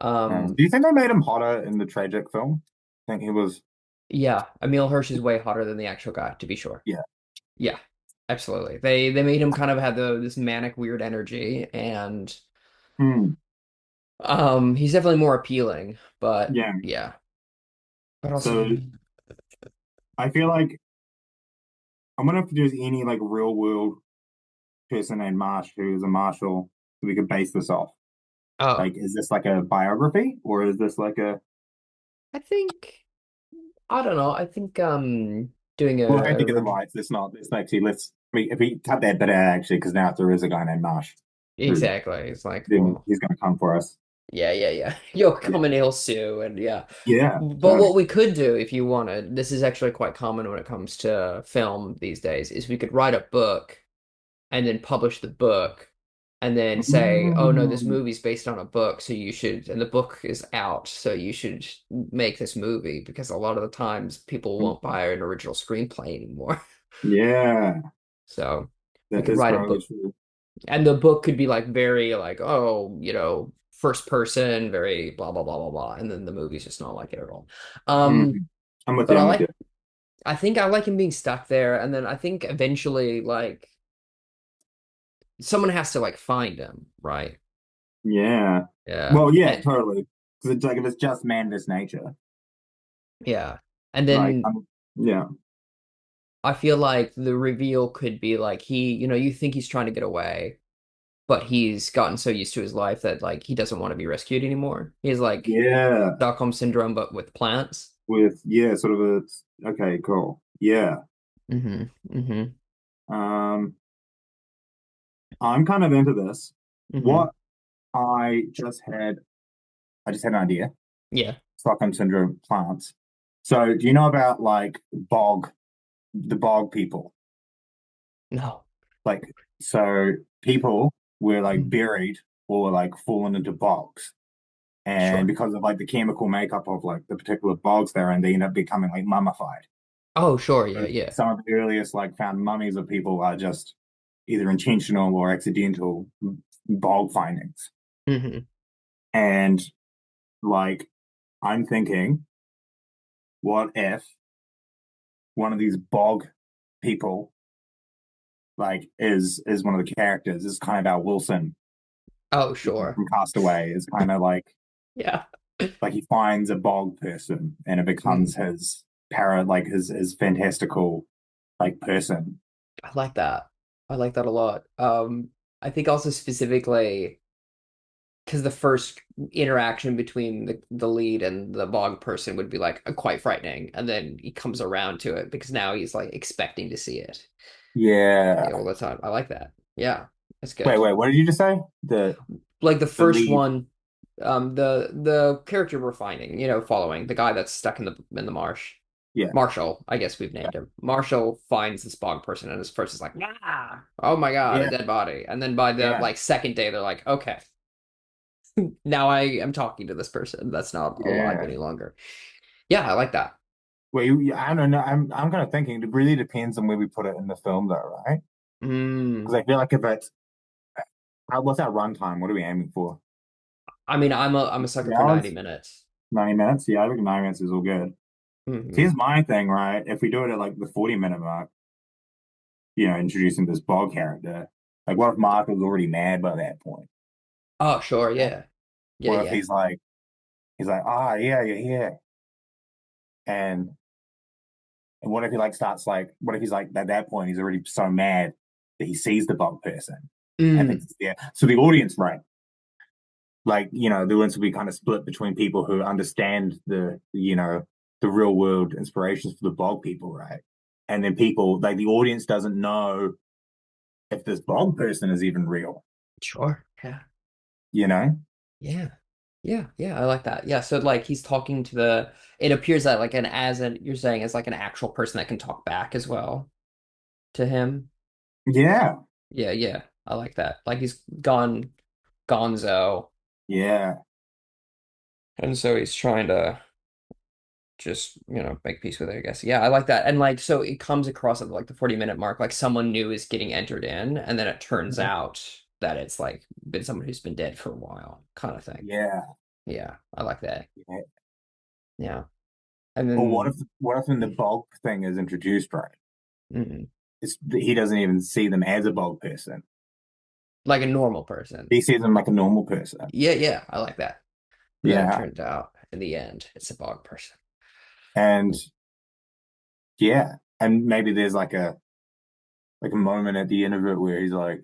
Do Um you think they made him hotter in the tragic film? I think he was. yeah, Emil Hirsch is way hotter than the actual guy, to be sure. Yeah. Yeah, absolutely. They made him kind of have this manic weird energy and Hmm. he's definitely more appealing, but Yeah. yeah. But also So I feel like I'm wondering if there's any like real world person named Marsh who is a marshal that we could base this off. oh, Like, is this like a biography or is this like a? I think I don't know. I think doing Well, I had to a get it right. Let's not. Let's actually. If we cut that bit out actually, because now if there is a guy named Marsh, who exactly. It's like, then well, he's going to come for us. yeah, yeah, yeah. You'll Yeah. come and he'll sue and yeah. Yeah. But So. what we could do if you wanted, this is actually quite common when it comes to film these days, is we could write a book and then publish the book and then say, oh no, this Mm, movie's based on a book, so you should, and the book is out, so you should make this movie because a lot of the times people won't buy an original screenplay anymore. Yeah, So he that could is write a probably book, true. and the book could be like very like, oh, first person, very blah blah blah blah blah, and then the movie's just not like it at all. Um, Mm. I'm with but you. I'm with you. I think I like him being stuck there, and then I think eventually like someone has to like find him, right? Yeah. Yeah. Well, yeah, And totally. Because it's like if it's just man's nature, yeah. And like, then yeah, I feel like the reveal could be like you think he's trying to get away, but he's gotten so used to his life that like he doesn't want to be rescued anymore. He's like yeah, Stockholm syndrome, but with plants. with yeah, sort of a okay, cool. Yeah. Hmm. Hmm. Um, I'm kind of into this. Hmm. What I just had, I just had an idea. Yeah. Stockholm syndrome plants. So, do you know about like the bog people? No. Like, so people were like Mhm. buried or like fallen into bogs. And Sure. because of like the chemical makeup of like the particular bogs they're in, they end up becoming like mummified. Oh, sure. Yeah. So Yeah. some of the earliest like found mummies of people are just either intentional or accidental bog findings. Hmm. And like, I'm thinking, what if one of these bog people is one of the characters? Is kind of our Wilson Oh, sure. from Castaway. Is kind of Yeah. like he finds a bog person and it Mm, becomes his his fantastical like person. I like that. I like that a lot. I think also specifically because the first interaction between the lead and the bog person would be like quite frightening, and then he comes around to it because now he's like expecting to see it, Yeah. all the time. I like that. Yeah, that's Wait, good. wait. What did you just say? Like the The first lead. one, the character we're finding, following the guy that's stuck in the marsh. Yeah. Marshall, I guess we've named him. Marshall finds this bog person, and his first is like, ah, oh my God, a Yeah. dead body. And then by the Yeah. like second day, they're like, okay, now I am talking to this person that's not alive Yeah. any longer. Yeah, I like that. Wait, I don't know. I'm kind of thinking it really depends on where we put it in the film, though, right? Mm. Because I feel like if it's what's our runtime? What are we aiming for? I mean, I'm a sucker for 90 hours, minutes. 90 minutes? Yeah, I think 90 minutes is all good. So Hmm. here's my thing, right? If we do it at like the 40-minute mark, introducing this bog character, like what if Mark was already mad by that point? Oh, sure, Right? yeah, yeah, What if yeah. he's like, ah, yeah, you're here, and what if he like starts like, what if he's like at that point he's already so mad that he sees the bug person and thinks Mm, it's there. So the audience, right? Like, the audience will be kind of split between people who understand the real world inspirations for the bog people, right? And then people like the audience doesn't know if this bog person is even real, sure, yeah, you know? yeah, yeah, yeah. I like that. Yeah, so like he's talking to it appears that like you're saying as like an actual person that can talk back as well to him. Yeah, Yeah, yeah, I like that. Like he's gone gonzo, yeah, and so he's trying to just make peace with it, I guess. Yeah, I like that. And like so it comes across at like the 40-minute mark like someone new is getting entered in, and then it turns out that it's like been someone who's been dead for a while kind of thing. yeah, Yeah, I like that. yeah. Yeah. And Or what if then when the bog thing is introduced, right? mm, He doesn't even see them as a bog person. like a normal person. He sees them like a normal person. Yeah, yeah, I like that. And then it Yeah. turns out in the end it's a bog person. And yeah. And maybe there's like a moment at the end of it where he's like,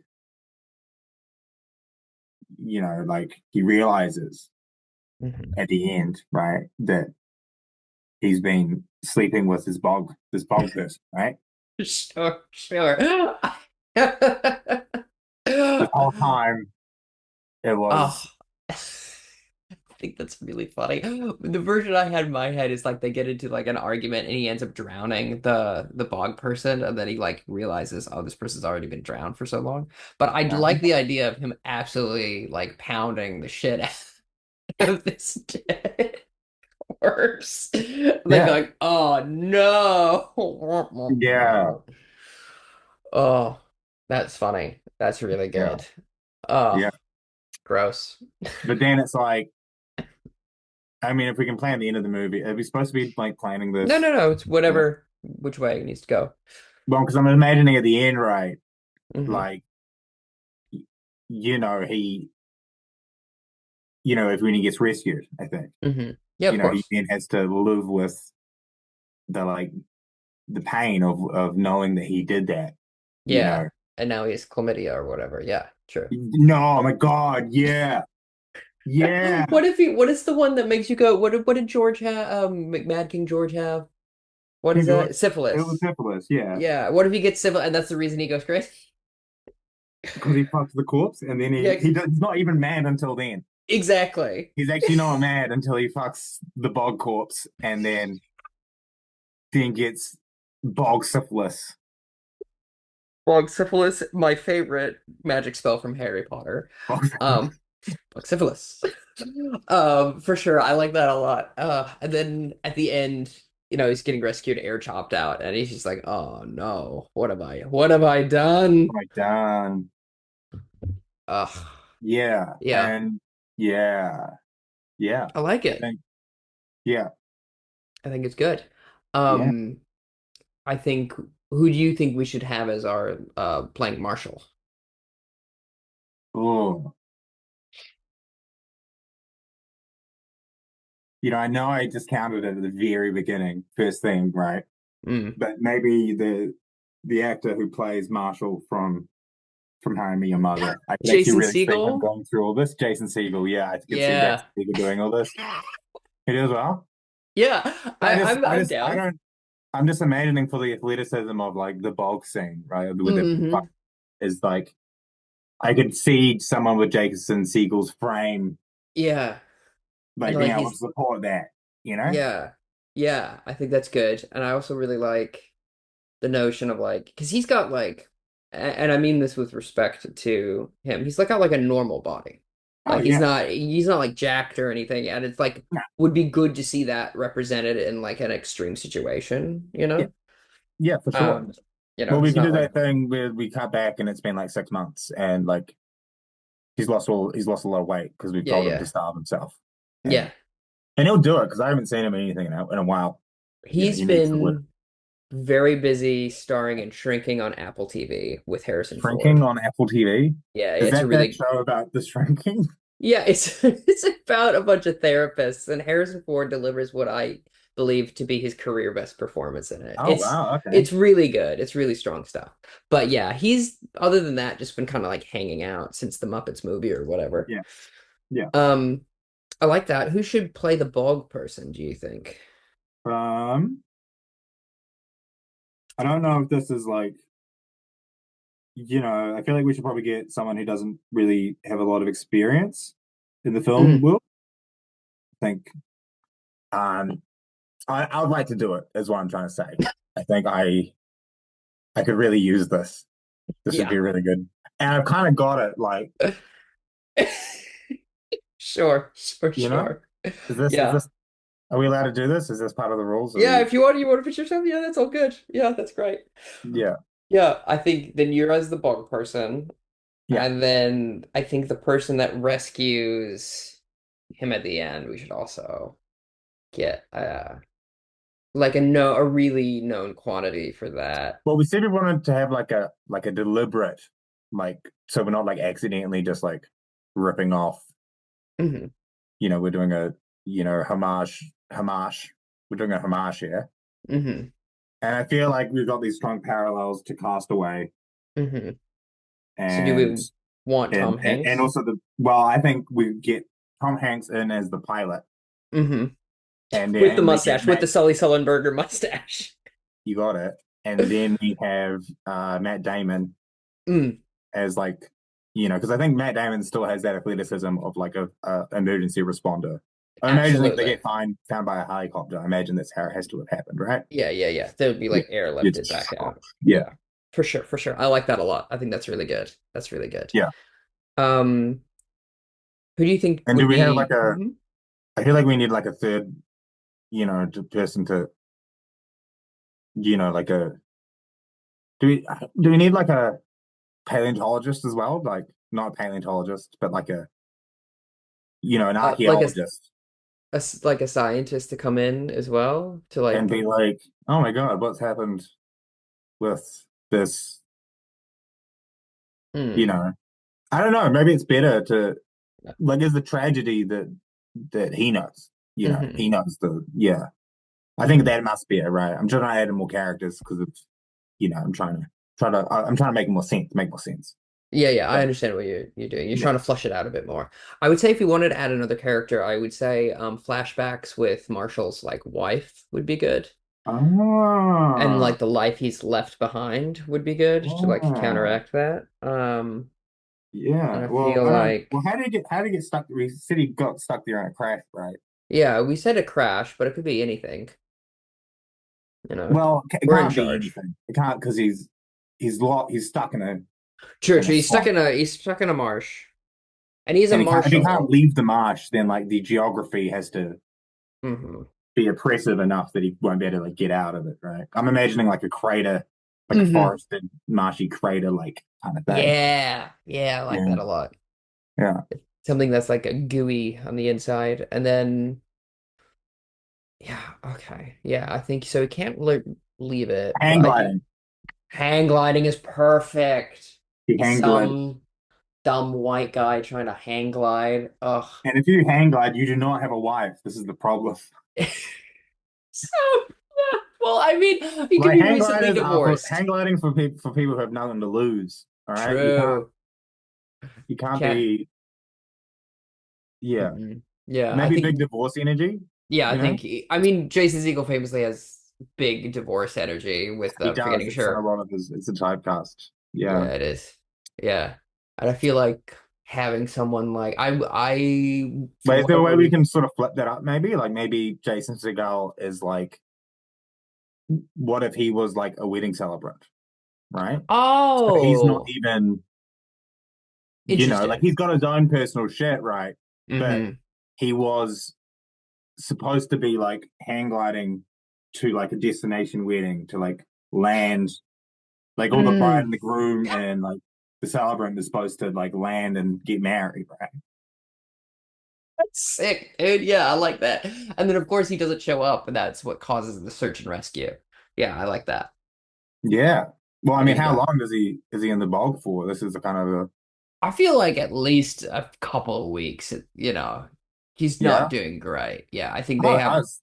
like he realizes Mhm. at the end, right, that he's been sleeping with this bog person, right? Sure, sure. This whole time it Oh, was I think that's really funny. The version I had in my head is like they get into like an argument and he ends up drowning the bog person, and then he like realizes, oh, this person's already been drowned for so long. But I'd like the idea of him absolutely like pounding the shit out of this dead corpse. And then be yeah. like, oh no. Yeah. Oh, that's funny. That's really Yeah, good. Oh, yeah. gross. But then it's like, I mean, if we can plan the end of the movie, are we supposed to be like planning No, this? no, no. It's Yeah. whatever, which way it needs to go. Well, because I'm imagining at the end, right? Hmm. Like, he, if when he gets rescued, I think, Hmm. Yeah, of he course. then has to live with the like the pain of knowing that he did that. You Yeah. know, And now he has chlamydia or whatever. Yeah, true. no, oh my God, yeah, yeah. What is the one that makes you go, what did George have, Mad King George have? What is King George, that? it was Syphilis. syphilis, yeah, Yeah. What if he gets syphilis and that's the reason he goes crazy? because he fucks the corpse, and then Yeah, he's not even mad until then. exactly. He's actually not mad until he fucks the bog corpse, and then gets bog syphilis. Bog syphilis, my favorite magic spell from Harry Potter. Bog syphilis. Um, Bog syphilis. For sure. I like that a lot. And then at the end, he's getting rescued, air chopped out, and he's just like, oh no, what have I done? Like done. Ugh. Yeah, Yeah, and yeah, yeah. I like I it. think yeah, I think it's good. yeah. Um, I think who do you think we should have as our blank marshal? Oh, I know I discounted it at the very beginning, first thing, right? Mm. But maybe the actor who plays Marshall from How I Met Your Mother, I could actually Jason really see him Segel? going through all this. Jason Segel, yeah, I could see Yeah. Jason Segel doing all this. He does well. Yeah, I just, I I'm just, I down. don't. I'm just imagining for the athleticism of like the bulk scene, right? With the Hmm. is like I could see someone with Jason Segel's frame, Yeah. And like being like able to he's support that, you know? yeah. Yeah, I think that's good. And I also really like the notion of like because he's got like and I mean this with respect to him. He's like got like a normal body. Oh Like yeah, he's not like jacked or anything. And it's like no, would be good to see that represented in like an extreme situation, you yeah, know? yeah, for sure. Um, Well, we he's could not do like that thing where we cut back and it's been like 6 months, and like he's lost a lot of weight because we've yeah, told him to yeah. starve himself, Yeah. and he'll do it because I haven't seen him in anything in a while. He's He needs to live. been very busy starring in Shrinking on Apple TV with Harrison Shrinking Ford. on Apple TV. Yeah, Is it's a that really show about the shrinking? yeah, it's it's about a bunch of therapists and Harrison Ford delivers what I believe to be his career best performance in it. Oh wow, okay. It's really good. It's really strong stuff. But yeah, he's other than that just been kind of like hanging out since the Muppets movie or whatever. Yeah, yeah. Um, I like that. Who should play the bog person, do you think? Um, I don't know if this is like, I feel like we should probably get someone who doesn't really have a lot of experience in the film Mm, world. I think um I would like to do it, is what I'm trying to say. I think I could really use this. This would yeah. be really good. And I've kind of got it, like, Sure, sure, you know, sure. is Yeah. this are we allowed to do this? Is this part of the rules? Are Yeah, we if you want to put yourself, yeah, that's all good. Yeah, that's great. yeah, Yeah, I think then you're as the bug person, yeah. and then I think the person that rescues him at the end, we should also get like a really known quantity for that. Well, we said we wanted to have like a deliberate, like, so we're not like accidentally just like ripping off, Hmm. we're doing a, homage. We're doing a homage here. Hmm. And I feel like we've got these strong parallels to Castaway Hmm. So do and we want Tom and Hanks? also well, I think we get Tom Hanks in as the pilot, Hmm. With the and we get mustache, with Matt. the Sully Sullenberger mustache. You got it. And then we have Matt Damon Mm, as like, because I think Matt Damon still has that athleticism of like a emergency responder. I imagine if they absolutely. get found by a helicopter, I imagine that's how it has to have happened, right? Yeah, yeah, yeah. They would be Yeah. like airlifted It's back out. yeah, Yeah, for sure, for sure. I like that a lot. I think that's really good. That's really good. yeah. Um, who do you think And do would we have like be? a? Mhm. I feel like we need like a third, person to, like Do we need like a paleontologist as well? Like not a paleontologist, but like an Like archaeologist like a scientist to come in as well to and like be like, oh my God, what's happened with this, you hmm. know? I don't know. Maybe it's better to like it's the tragedy that he knows. Hmm. He knows the. I think Hmm. that must be it, right? I'm trying to add in more characters because I'm trying to make more sense. Yeah, yeah, I But understand what you're doing. You're yeah. trying to flush it out a bit more. I would say if you wanted to add another character, I would say flashbacks with Marshall's like wife would be good. And Ah, like the life he's left behind would be good to like ah, counteract that. And yeah. I Well, feel I don't. like Well, how did he get stuck? We said he got stuck there in a crash, right? yeah, we said a crash, but it could be anything, you know. Well, it We're in can't be charge. anything. It can't because he's stuck in a True, in a true. swamp. He's stuck in a marsh. And he's a And if he can't marshal. leave the marsh, then like the geography has to Hmm. be oppressive enough that he won't be able to like get out of it, right? I'm imagining like a crater, like a Hmm. forested, marshy crater, like kind of thing. Yeah. Yeah, I like Yeah, that a lot. yeah. Something that's like a gooey on the inside. And then yeah, okay. Yeah, I think so. We can't leave it, but Hang I do. gliding. Hang gliding is perfect. You He's hang glide, some dumb white guy trying to hang glide. Ugh. and if you hang glide, you do not have a wife. This is the problem. So, yeah. Well, I mean, he could Like be recently divorced. hang gliding for people who have nothing to lose. All right, True. you can't Can't. be yeah. Mm-mm. Yeah, I Maybe think. big divorce energy. Yeah, I You know, think. I mean, Jason Segel famously has big divorce energy with he does. forgetting It's a sure. lot of his. It's a typecast. Yeah. Yeah, it is. Yeah, and I feel like having someone like But from is what there I a way we read. can sort of flip that up? Maybe like maybe Jason Segel is like, what if he was like a wedding celebrant, right? So he's not Oh, even, like interesting. he's got his own personal shit, right? But Hmm. he was supposed to be like hang gliding to like a destination wedding to like land, like all the bride Mm, and the groom and like the celebrant is supposed to like land and get married, right? that's sick, dude. Yeah, I like that. And then of course he doesn't show up, and that's what causes the search and rescue. Yeah, I like that. Yeah. Well, I There mean, you how go. long is he in the bog for? This is a kind of a I feel like at least a couple of weeks, he's not yeah. doing great. Yeah, I think I, they I have, was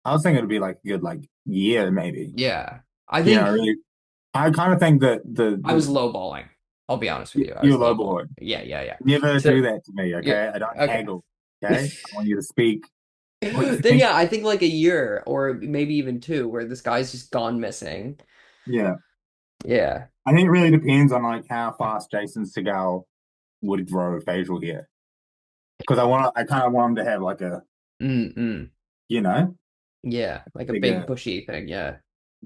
I was thinking it'd be like a good like year maybe. yeah. I think Really. I kind of think that I was lowballing. I'll be honest with you. I you're was low lowballing. boy. Yeah, yeah, yeah. Never So, do that to me, yeah, okay? I don't okay. haggle, okay? I want you to speak what you Then think. yeah, I think like a year or maybe even two where this guy's just gone missing. Yeah. Yeah. I think it really depends on like how fast Jason Segel would grow facial hair. Because I kind of want him to have like a, Mm-mm. you know, Yeah, like a big bigger, bushy thing. Yeah.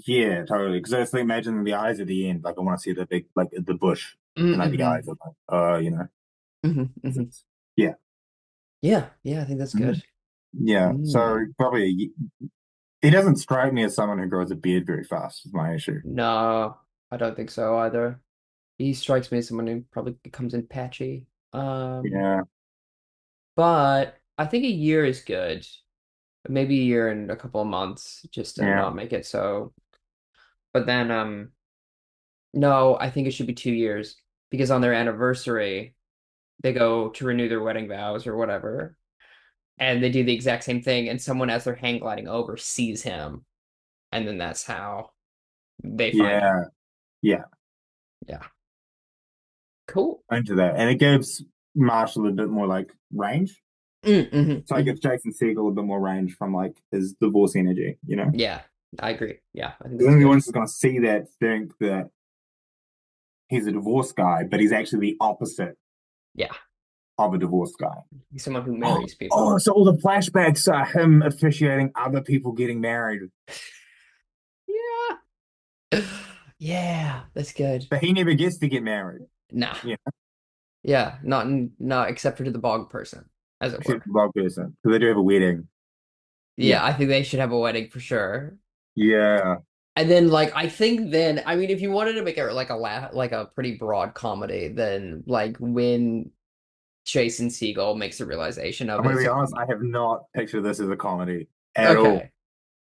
yeah, totally. Because I just imagine the eyes at the end, like I want to see the big, like the bush, and like the Mm-hmm. eyes are like, Hmm. 'cause Hmm. yeah, Yeah, yeah, I think that's Mhm. good. Yeah. So Mm. probably he doesn't strike me as someone who grows a beard very fast. Is my issue. No, I don't think so either. He strikes me as someone who probably comes in patchy. Yeah, But I think a year is good. Maybe a year and a couple of months just to yeah, not make it so. But then no, I think it should be 2 years because on their anniversary they go to renew their wedding vows or whatever, and they do the exact same thing, and someone as they're hang gliding over sees him, and then that's how they find him. yeah, yeah. Yeah. Cool. Into that, and it gives Marshall a bit more like range. Mm-hmm, So it hmm. gives Jason Segel a bit more range from like his divorce energy. Yeah, I agree. Yeah, I think Because that's then the good. audience is going to see that, think that he's a divorce guy, but he's actually the opposite Yeah, of a divorce guy. he's someone who Oh, marries oh, people. so all the flashbacks are him officiating other people getting married, Yeah. Yeah, that's good. but he never gets to get married. Nah. Yeah, Yeah, not except for to the bog person, as it except were. for the person because they do have a wedding. Yeah, Yeah, I think they should have a wedding for sure. yeah. And then like I think then I mean if you wanted to make it like a laugh like a pretty broad comedy, then like when Jason Segel makes a realization I'm of gonna it. be So, honest, I have not pictured this as a comedy at all. okay.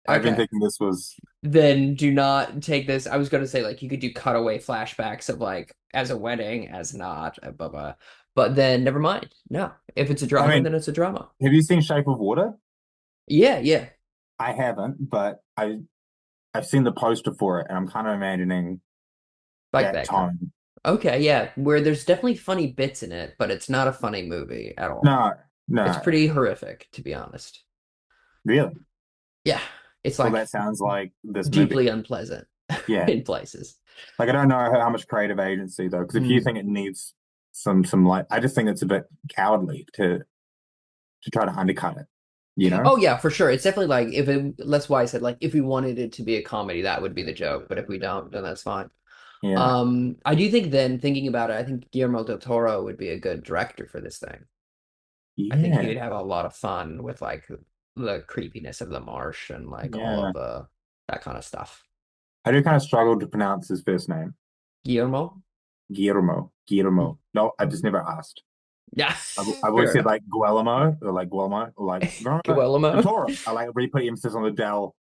I've been Okay. thinking this was Then do not take this. I was gonna say like you could do cutaway flashbacks of like as a wedding, as not, blah blah. But then never mind. No. If it's a I drama, mean, then it's a drama. have you seen Shape of Water? Yeah, yeah. I haven't, but I've seen the poster for it and I'm kind of imagining Like that that kind. tone. Okay, yeah. Where there's definitely funny bits in it, but it's not a funny movie at all. No, It's no, pretty horrific, to be honest. really. Yeah. It's Well, like that sounds like this movie. deeply unpleasant Yeah. in places. Like I don't know how much creative agency though, because if you Mm. think it needs some like, I just think it's a bit cowardly to try to undercut it. You know? Oh yeah, for sure. It's definitely like if it that's why I said like if we wanted it to be a comedy, that would be the joke. But if we don't, then that's fine. Yeah. I do think then thinking about it, I think Guillermo del Toro would be a good director for this thing. I think he Yeah. would have a lot of fun with like the creepiness of the marsh and like all Yeah. of the that kind of stuff. I do kind of struggle to pronounce his first name. Guillermo? Guillermo. Guillermo. No, I just never asked. Yeah, I've always fair said enough. like Guillermo or like Guillermo or like Guillermo del Guillermo. Toro. I like really put emphasis on the del.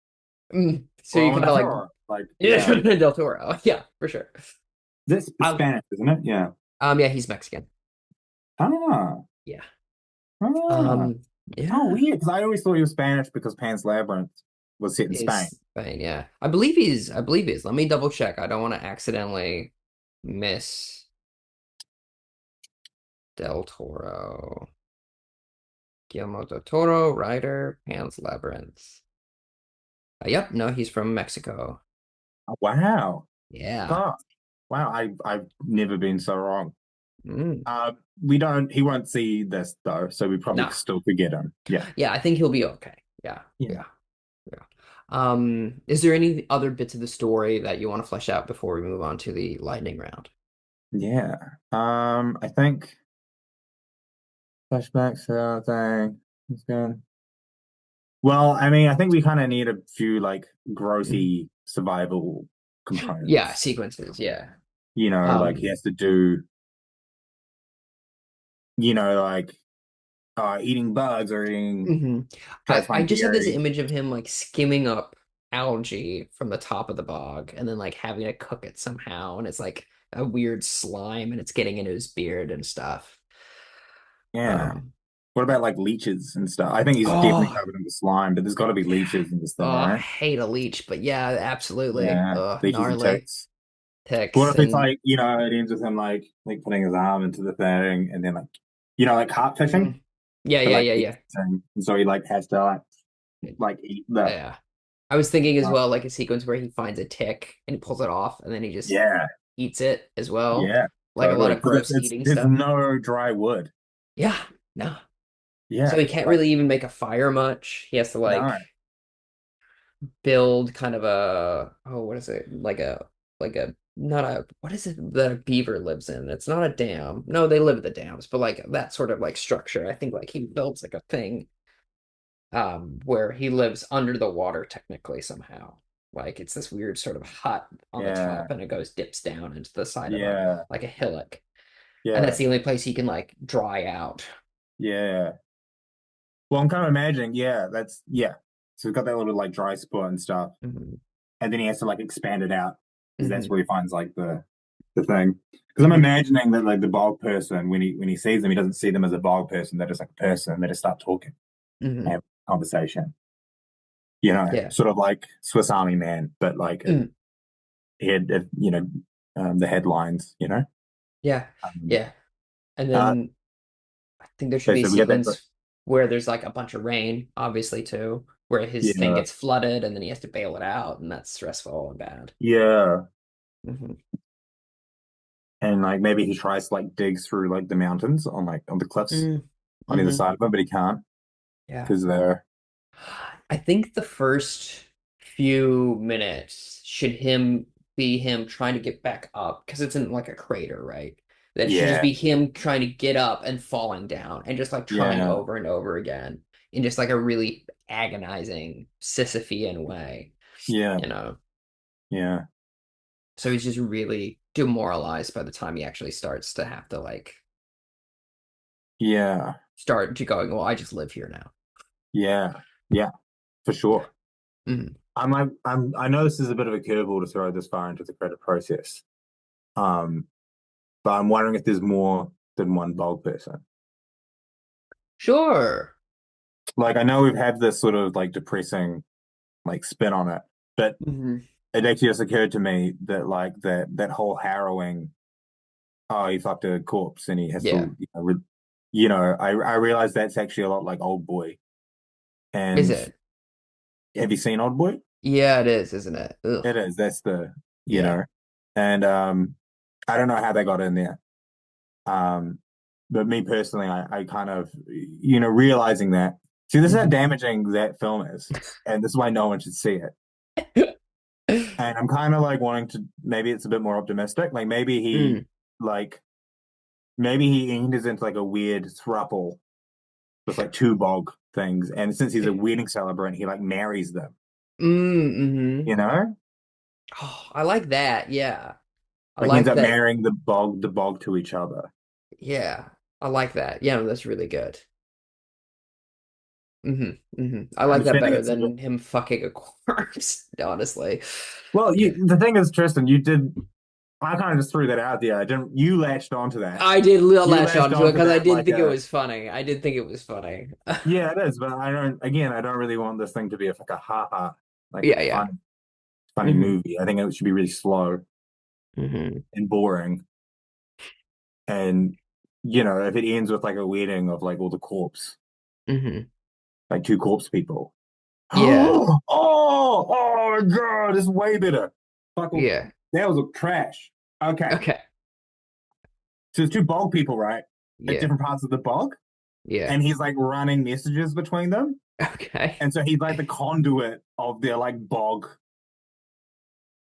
So you Guillermo kind del of like Toro. Like, yeah, yeah. del Toro. Yeah, for sure. This is Um, Spanish, isn't it? Yeah. yeah, he's Mexican. Ah. Yeah. Ah. Um, Oh, yeah. weird. Because I always thought he was Spanish because Pan's Labyrinth was set in Spain. Is Spain, yeah. I believe he's. Let me double check. I don't want to accidentally miss Del Toro. Guillermo del Toro, writer, Pan's Labyrinth. Yep, no, he's from Mexico. Oh, wow. Yeah. God. Wow. I've never been so wrong. Mm. We don't. He won't see this though, so we probably No. still could get him. Yeah. Yeah, I think he'll be okay. Yeah, Yeah. yeah, yeah. Is there any other bits of the story that you want to flesh out before we move on to the lightning round? Yeah. I think flashbacks thing. It's good. Well, I mean, I think we kind of need a few like Mhm. grossy survival Yeah, components. sequences, yeah. You know, like he Um, has to do, like eating bugs or eating mhm. try to I find just have this berries. image of him like skimming up algae from the top of the bog and then like having to cook it somehow, and it's like a weird slime and it's getting into his beard and stuff. Yeah. Um, What about like leeches and stuff? I think he's definitely oh, covered in the slime, but there's got to be leeches in this oh, thing, I right? hate a leech, but yeah, absolutely. Yeah, leeches and Gnarly ticks. What ticks if it's and like, it ends with him like putting his arm into the thing and then like, like carp fishing, mm. Yeah, but yeah, like yeah, he's yeah. fishing. And so he like has to like eat the, Yeah. I was thinking as uh, well, like a sequence where he finds a tick and he pulls it off and then he just yeah, eats it as well. yeah, Like a lot totally. of Because gross eating there's stuff. no dry wood. Yeah, no. So Yeah, he can't like really even make a fire much. He has to like no, build kind of what is it? Like a not a what is it that a beaver lives in? It's not a dam. No, they live at the dams, but like that sort of like structure. I think like he builds like a thing where he lives under the water technically somehow. Like it's this weird sort of hut on the yeah, top and it goes dips down into the side of a yeah, like a hillock. And that's yeah, the only place he can like dry out. yeah. Well, I'm kind of imagining, yeah, that's yeah. So he's got that little like dry spot and stuff, Hmm. and then he has to like expand it out because that's Hmm. where he finds like the thing. Because I'm Hmm. imagining that like the bog person when he sees them, he doesn't see them as a bog person. They're just like a person. They just start talking, Hmm. have a conversation. Yeah. Sort of like Swiss Army Man, but like Mm. the headlines. Yeah. Um, Yeah. And uh, then I think there should okay, be a so we get that. sequence where there's like a bunch of rain, obviously, too, where his thing Yeah, gets flooded and then he has to bail it out, and that's stressful and bad. yeah, Hmm. and like maybe he tries to like dig through like the mountains on the cliffs Mm. on either Hmm. side of them, but he can't Yeah. because they're I think the first few minutes should him be him trying to get back up because it's in like a crater, right? That should just yeah, be him trying to get up and falling down and just like trying yeah, over and over again in just like a really agonizing Sisyphean way, yeah. you know? Yeah. So he's just really demoralized by the time he actually starts to have to like Yeah. start to going, well, I just live here now. Yeah. Yeah. For Yeah. sure. Mhm. I know this is a bit of a curveball to throw this far into the credit process. Um, but I'm wondering if there's more than one bog person. Sure. Like I know we've had this sort of like depressing like spin on it, but Hmm. it actually just occurred to me that like that whole harrowing, oh, he fucked a corpse and he has Yeah. to, I realized that's actually a lot like Old Boy. Is And it? have you seen Old Boy? Yeah, it is, isn't it? Ugh. It is. That's the, you Yeah. know, and I don't know how they got in there. Um, but me personally, I kind of, realizing that. See, this is how Mhm. damaging that film is, and this is why no one should see it. And I'm kind of like wanting to, maybe it's a bit more optimistic. Mm. Like maybe he enters into like a weird throuple with like two bog things, and since he's a wedding celebrant, he like marries them. Mm-hmm. You know, Oh, I like that. Yeah. I like he ends like up that. marrying the bog to each other. Yeah. I like that. Yeah, that's really good. Hmm. Hmm. I I'm like that defending better it to the than him fucking a corpse, honestly. well. Yeah. The thing is, Tristan, you did. I kind of just threw that out there. I didn't. You latched onto that. I did You latch latched onto it onto because I that did like think it a was funny. I did think it was funny. yeah, it is. But I don't. Again, I don't really want this thing to be like a ha ha, like a Yeah, yeah. funny Hmm. movie. I think it should be really slow Hmm. and boring. And if it ends with like a wedding of like all the corpse, Hmm. like two corpse people. Yeah. Oh my God, it's way better. Fuck, Yeah. that was a trash. Okay. Okay. So there's two bog people, right? At Yeah. different parts of the bog. Yeah. And he's like running messages between them. Okay. And so he's like the conduit of their like bog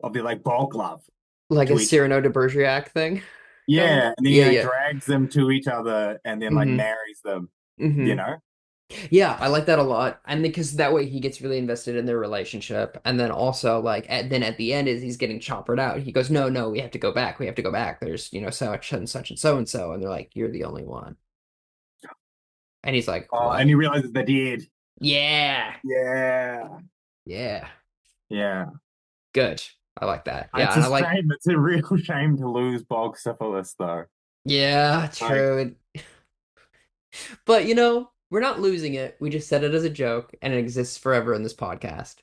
love Like a to each other. Cyrano de Bergerac thing, kind of. Yeah. And then he Yeah, like yeah. drags them to each other and then like Hmm. marries them, you Hmm. know? Yeah, I like that a lot. And because that way he gets really invested in their relationship. And then also then at the end is he's getting choppered out. He goes, no, no, we have to go back. We have to go back. There's, such and such and so and so. And they're like, you're the only one. And he's like, And what? he realizes they're dead. Yeah. Yeah. Yeah. Yeah. Good. I like that. Yeah. It's And a I like, shame. It's a real shame to lose bog syphilis, though. yeah, Like, true. But we're not losing it. We just said it as a joke and it exists forever in this podcast.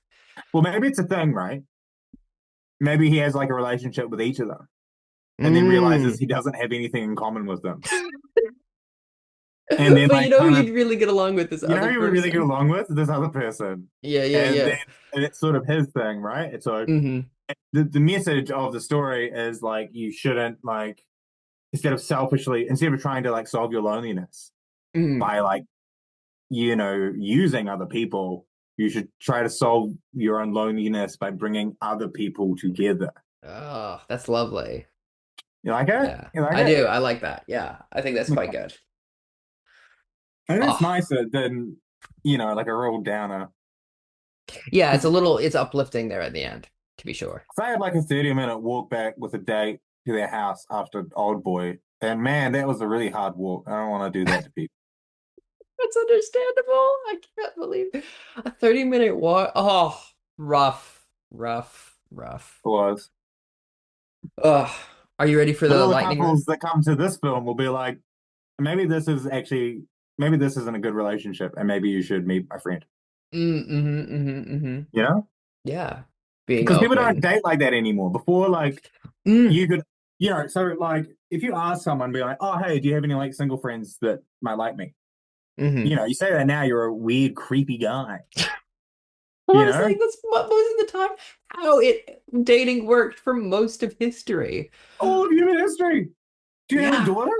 well, maybe it's a thing, right? Maybe he has like a relationship with each of them and then realizes Mm. he doesn't have anything in common with them. And then, But like, who kind of, you'd really get along with this other who we really get person. along with? This other person. Yeah, yeah, And then yeah. it's sort of his thing, right? And so Hmm. the message of the story is like, you shouldn't, like, instead of trying to like solve your loneliness Hmm. by like, using other people, you should try to solve your own loneliness by bringing other people together. Oh, that's lovely. You like it? Yeah, You like I it? do. I like that. Yeah, I think that's quite good. And it's Oh, nicer than, like a real downer. yeah, Because it's uplifting there at the end, to be sure. I had like a 30-minute walk back with a date to their house after Old Boy. And man, that was a really hard walk. I don't want to do that to people. That's understandable. I can't believe a 30-minute walk. Oh, rough, rough, rough. It was. Ugh. Are you ready for But the all the lightning round? couples that come to this film will be like, maybe this is actually, maybe this isn't a good relationship, and maybe you should meet my friend. Mm-hmm, mm-hmm, mm-hmm. You know? Yeah, being Because people don't open. date like that anymore. Before, like, Mm, you could, so like, if you ask someone, be like, oh, hey, do you have any like single friends that might like me? mm-hmm. You say that now, you're a weird, creepy guy. You Honestly, know? that's most of the time how dating worked for most of history. Oh, human history. Do you have a Yeah. daughter?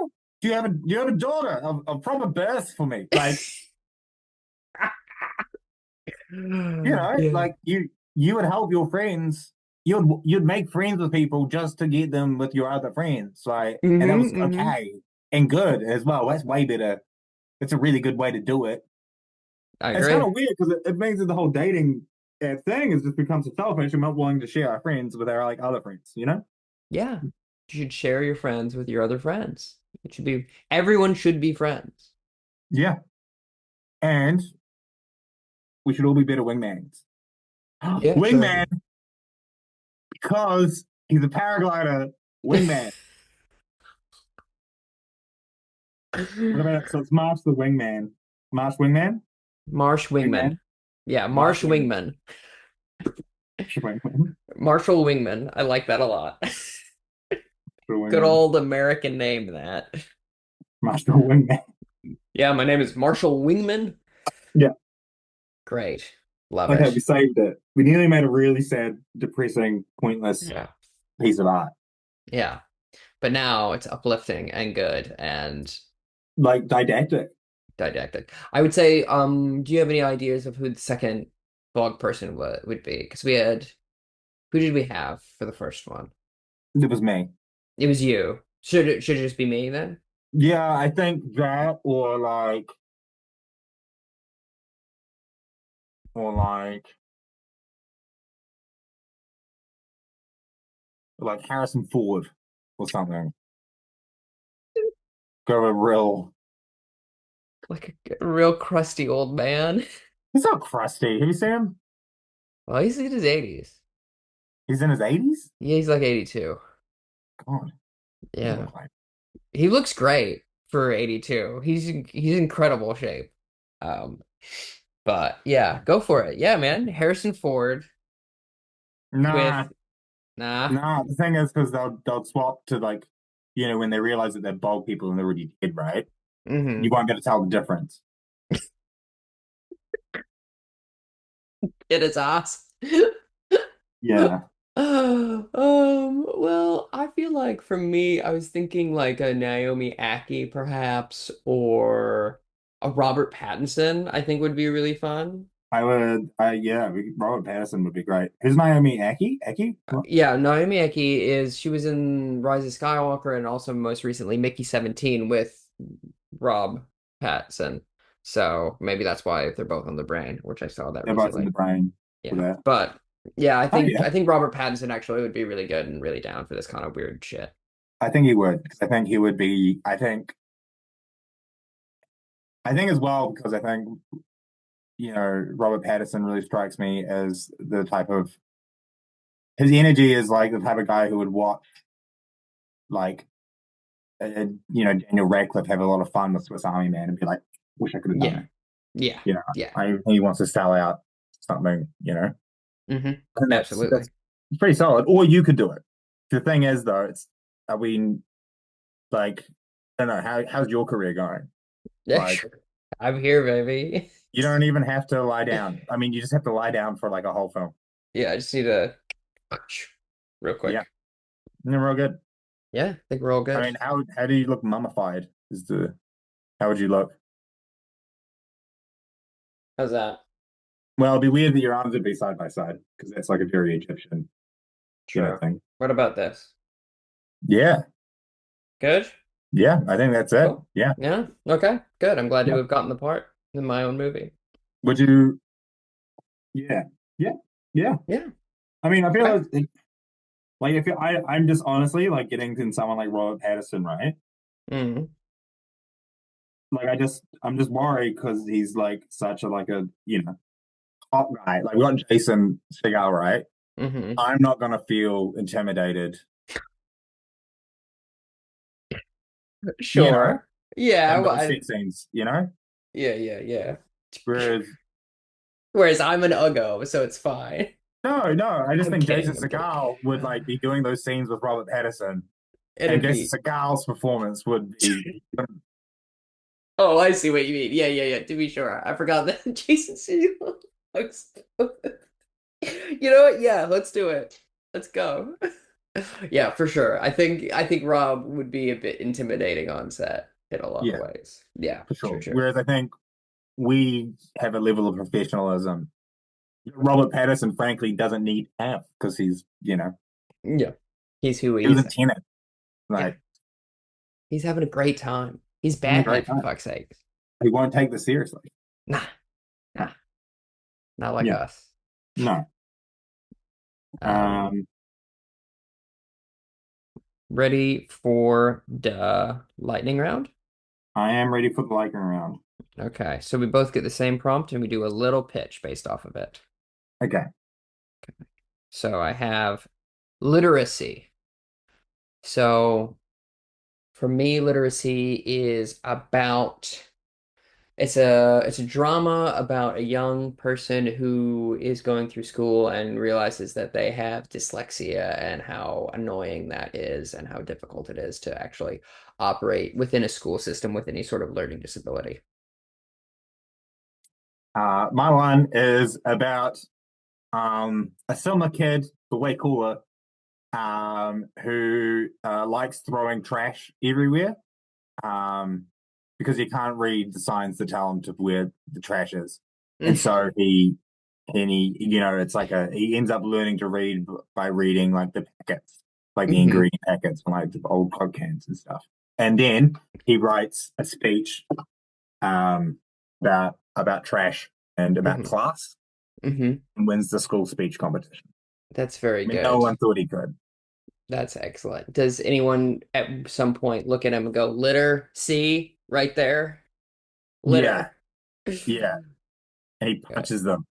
Do you have a daughter of proper birth for me? Like, Yeah. like you would help your friends. You'd make friends with people just to get them with your other friends. Like, and that was Mm-hmm, mm-hmm. okay and good as well. That's way better. It's a really good way to do it. I It's kind agree. of weird because it makes it the whole dating our thing is just become so selfish and not willing to share our friends with our like other friends, you know? Yeah. You should share your friends with your other friends. It should be everyone should be friends. Yeah. And we should all be better wingmans. Yeah, sure. Wingman, because he's a paraglider wingman. What about it? So it's Marsh the wingman. Marsh wingman? Marsh Wingman. Wingman? Yeah, Marsh Marsh wingman. Wingman. Marsh wingman. Marshall Wingman. I like that a lot. Marsh Good wingman. old American name, that. Marsh wingman. Yeah, my name is Marshall Wingman. Yeah. Great. Love Okay, it. we saved it. We nearly made a really sad, depressing, pointless Yeah. piece of art. Yeah. But now it's uplifting and good and Like didactic. didactic. I would say, do you have any ideas of who the second blog person would be? Because who did we have for the first one? It was me. It was you. Should it just be me then? Yeah, I think that or like Harrison Ford or something. Go a real Like a real crusty old man. he's not crusty. Have you seen him? Well, he's in his 80s. He's in his 80s? Yeah, he's like 82. God, he Yeah. look like He looks great for 82. He's in incredible shape. Um, but yeah, go for it. Yeah, man. Harrison Ford nah, with nah. nah. The thing is because they'll swap to like, when they realize that they're bald people and they're already dead, right? You Hmm. won't be able to tell the difference. It is awesome. Yeah. Well, I feel like for me, I was thinking like a Naomi Ackie perhaps, or a Robert Pattinson, I think would be really fun. I would yeah, Robert Pattinson would be great. Who's Naomi Aki? Aki? What? Yeah, Naomi Ackie she was in Rise of Skywalker and also most recently Mickey 17 with Rob Pattinson. So maybe that's why they're both on the brain, which I saw that They're both in the recently. brain for Yeah. that. But yeah, I Oh think yeah. I think Robert Pattinson actually would be really good and really down for this kind of weird shit. I think he would. I think he would be I think as well because I think Robert Pattinson really strikes me as the type of his energy is like the type of guy who would watch like Daniel Radcliffe have a lot of fun with Swiss Army Man and be like, wish I could have done Yeah. that. Yeah. You know, Yeah. he wants to sell out something, Hmm. and that's Absolutely. pretty solid. Or you could do it. The thing is though, I mean, like, I don't know, how's your career going? Yeah, Like, sure. I'm here, baby. you don't even have to lie down. I mean, you just have to lie down for like a whole film. Yeah, I just need to real Yeah, quick. and real good. Yeah, I think we're all I good. mean, how do you look mummified? How would you look? How's that? Well, it'd be weird that your arms would be side by side because that's like a very Egyptian, True. thing. What about this? Yeah, Good? yeah, I think that's it. Cool. Yeah, Yeah. Okay. Good. I'm glad to yeah. have gotten the part in my own movie. Would you? Yeah, yeah, yeah. Yeah. I mean, I feel Okay. like if I'm just honestly like getting to someone like Robert Pattinson, right? Hmm. Like I'm just worried because he's like such a like a hot guy. Like we got Jason Segel, right? Hmm. I'm not gonna feel intimidated, you know, Sure. Yeah. in Well, those sex scenes, yeah. Yeah. Yeah. Whereas Whereas I'm an Uggo, so it's fine. no, I just I'm think Jason kidding. I'm kidding. Segel would like be doing those scenes with Robert Pattinson, and It'd Jason be. Segel's performance would be Oh, I see what you mean. Yeah. Yeah. Yeah. To be sure, I forgot that Jason Segel. You know what? Yeah. Let's do it. Let's go. Yeah, for sure. I think Rob would be a bit intimidating on set in a lot of yeah, ways. Yeah, for sure, sure. sure. Whereas I think we have a level of professionalism Robert Pattinson, frankly, doesn't need to have because Yeah. He's who he he was is. in Tenet. Yeah. Like, He's having a great time. He's having a great Batman for time. fuck's sake. He won't take this seriously. Nah, nah, not like Yeah. us. No. Um, Um, ready for the lightning round? I am ready for the lightning round. Okay, so we both get the same prompt and we do a little pitch based off of it. Okay. So I have literacy. So for me, literacy is about it's a drama about a young person who is going through school and realizes that they have dyslexia and how annoying that is and how difficult it is to actually operate within a school system with any sort of learning disability. My one is about a similar kid, but way cooler, who likes throwing trash everywhere um, because he can't read the signs that tell him to where the trash is. And so it's like he ends up learning to read by reading like the packets, like the hmm ingredient packets from like the old Coke cans and stuff. And then he writes a speech um, about trash and about hmm class hmm and wins the school speech competition. That's very I mean, no good. one thought he could. That's excellent. Does anyone at some point look at him and go, litter, see, right there? Yeah, Litter. yeah. And he Good. punches them.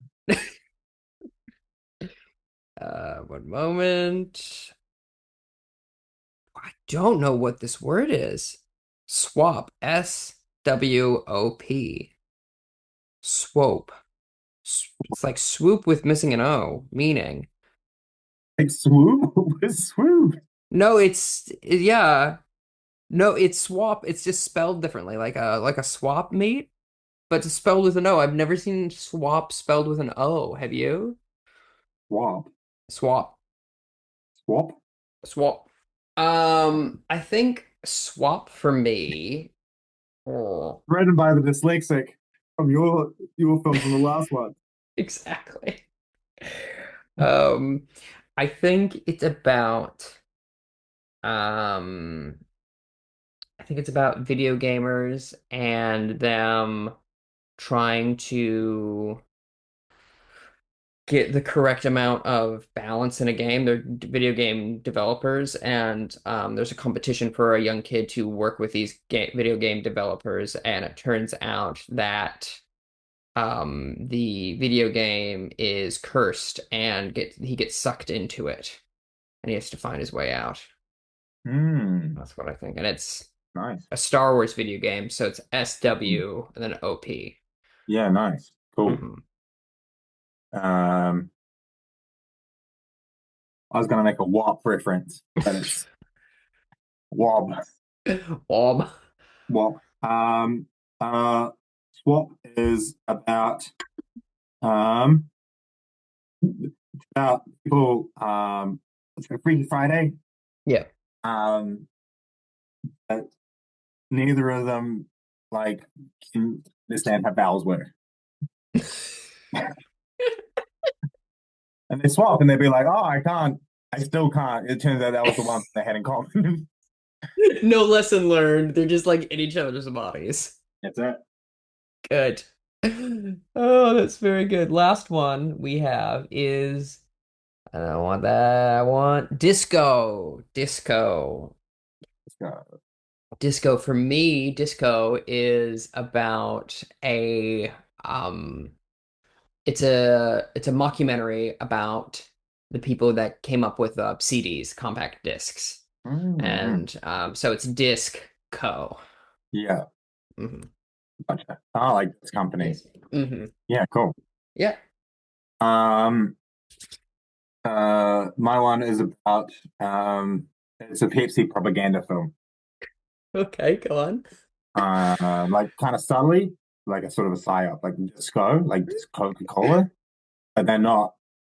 One moment. I don't know what this word is. Swap. SWOP. Swope. It's like swoop with missing an O, meaning. Like swoop, swoop. No, yeah. No, it's swap. It's just spelled differently, like a swap meet, but it's spelled with an O. I've never seen swap spelled with an O. Have you? Swap, Swap. swap. Swap. I think swap for me. Oh, Written by the dyslexic from your film from the last one. exactly. Um, I think it's about um I think it's about video gamers and them trying to get the correct amount of balance in a game. They're video game developers, and there's a competition for a young kid to work with these video game developers, and it turns out that the video game is cursed and he gets sucked into it, and he has to find his way out. Hmm. That's what I think, and it's Nice. a Star Wars video game, so it's SW and then OP. Yeah, nice. Cool. hmm Um, I was gonna make a WAP reference, but it's WOB. Bob. WAP. Uh, swap is um about people it's a Freaky Friday. Yeah. Um, but neither of them like can understand how vowels work. And they swap and they'd be like, oh, I can't, I still can't. It turns out that was the one they had in common. No lesson learned. They're just like in each other's bodies. That's it. Good. Oh, that's very good. Last one we have is I don't want that. I want disco. Disco. So, Disco for me, disco is about a um it's a mockumentary about the people that came up with CDs, compact discs. mm, And so it's Disc Co. yeah, hmm gotcha. I like this company. Yes. hmm Yeah, cool. Yeah. Um, my one is about it's a Pepsi propaganda film. Okay, go on. Like kind of subtly, like a sort of a psyop, like disco, like just Coca-Cola, but they're not.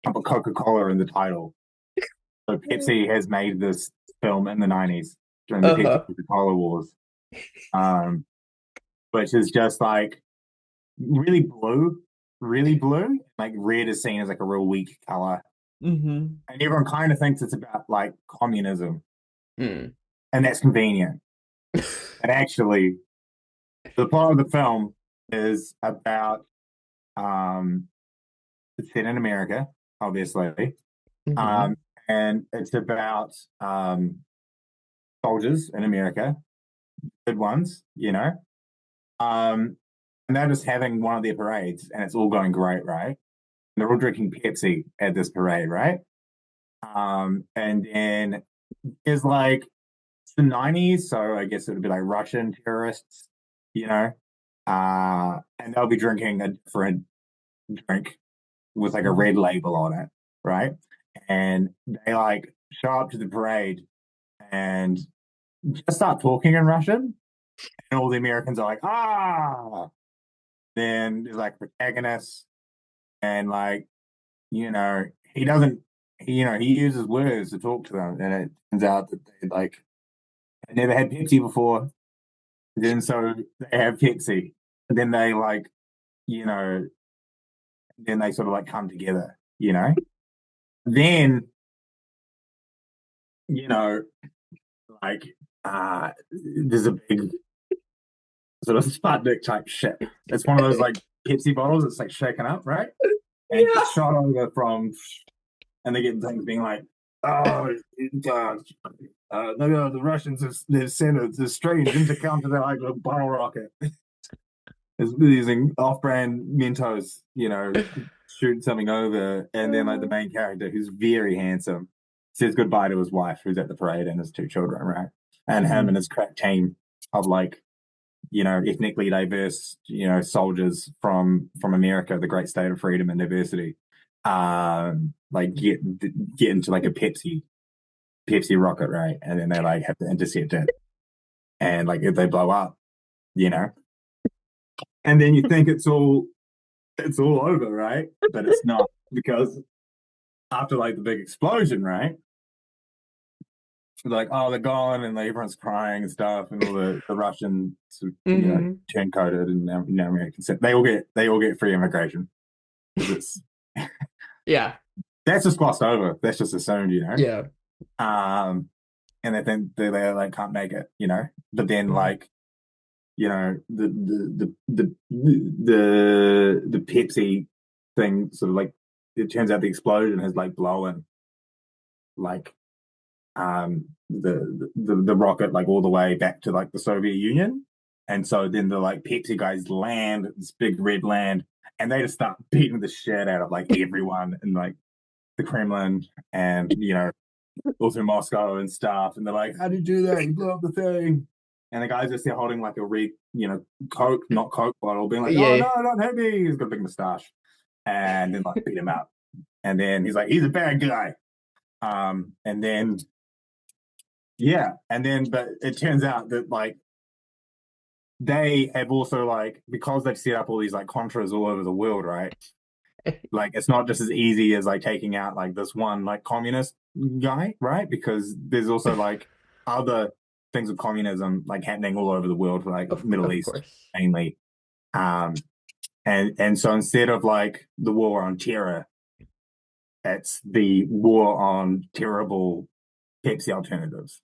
I put Coca-Cola in the title. So Pepsi has made this film in the 90s during the Pepsi Uh-huh. Coca-Cola wars, um, which is just like really blue, really blue. Like red is seen as like a real weak color. hmm And everyone kind of thinks it's about like communism, Mm. and that's convenient. And actually, the plot of the film is about it's set in America, obviously. Hmm. Um, and it's about soldiers in America, good ones, Um, and they're just having one of their parades, and it's all going great, right? And they're all drinking Pepsi at this parade, right? And then it's like it's the 90s, so I guess it would be like Russian terrorists, you know, and they'll be drinking a different drink with like a red label on it, right? And they like show up to the parade and just start talking in Russian, and all the Americans are like, ah. Then there's like protagonists, and like he doesn't, he uses words to talk to them, and it turns out that they like had never had Pepsi before. Then so they have Pepsi, and then they like you know, then they sort of like come together, Then you know, like there's a big sort of Sputnik type ship. It's one of those like Pepsi bottles that's like shaken up, right? And Yeah. it's shot over from, and they get things being like, oh, no, the Russians have they've sent a strange intercounter like a bottle rocket. It's using off-brand Mentos, shoot something over, and then like the main character, who's very handsome, says goodbye to his wife, who's at the parade, and his two children, right? And him and Mhm. his crack team of like ethnically diverse, soldiers from America, the great state of freedom and diversity, like get into like a Pepsi rocket, right? And then they like have to intercept it, and like if they blow up, you know, and then you think it's all over, right? But it's not, because after like the big explosion, right? Like, oh, they're gone, and like, everyone's crying and stuff, and all the Russians, Mhm. turn coded, and now Americans, they all get free immigration, because it's Yeah. that's just glossed over. That's just assumed, Yeah. Um, and they think they like can't make it, But then Mhm. like the Pepsi thing sort of like, it turns out the explosion has like blown like the rocket like all the way back to like the Soviet Union. And so then the like Pepsi guys land this big red land, and they just start beating the shit out of like everyone in like the Kremlin, and also Moscow and stuff. And they're like, how did you do that? You blew up the thing. And the guy's just there holding like a red, Coke, not Coke bottle, being like, oh Yeah. no, don't hit me. He's got a big mustache. And then like beat him up. And then he's like, he's a bad guy. And then yeah, and then but it turns out that like they have also like, because they've set up all these like contras all over the world, right? Like it's not just as easy as like taking out like this one like communist guy, right? Because there's also like other things of communism like happening all over the world, like Middle Of East course. mainly. Um, and so instead of like the war on terror, it's the war on terrible Pepsi alternatives.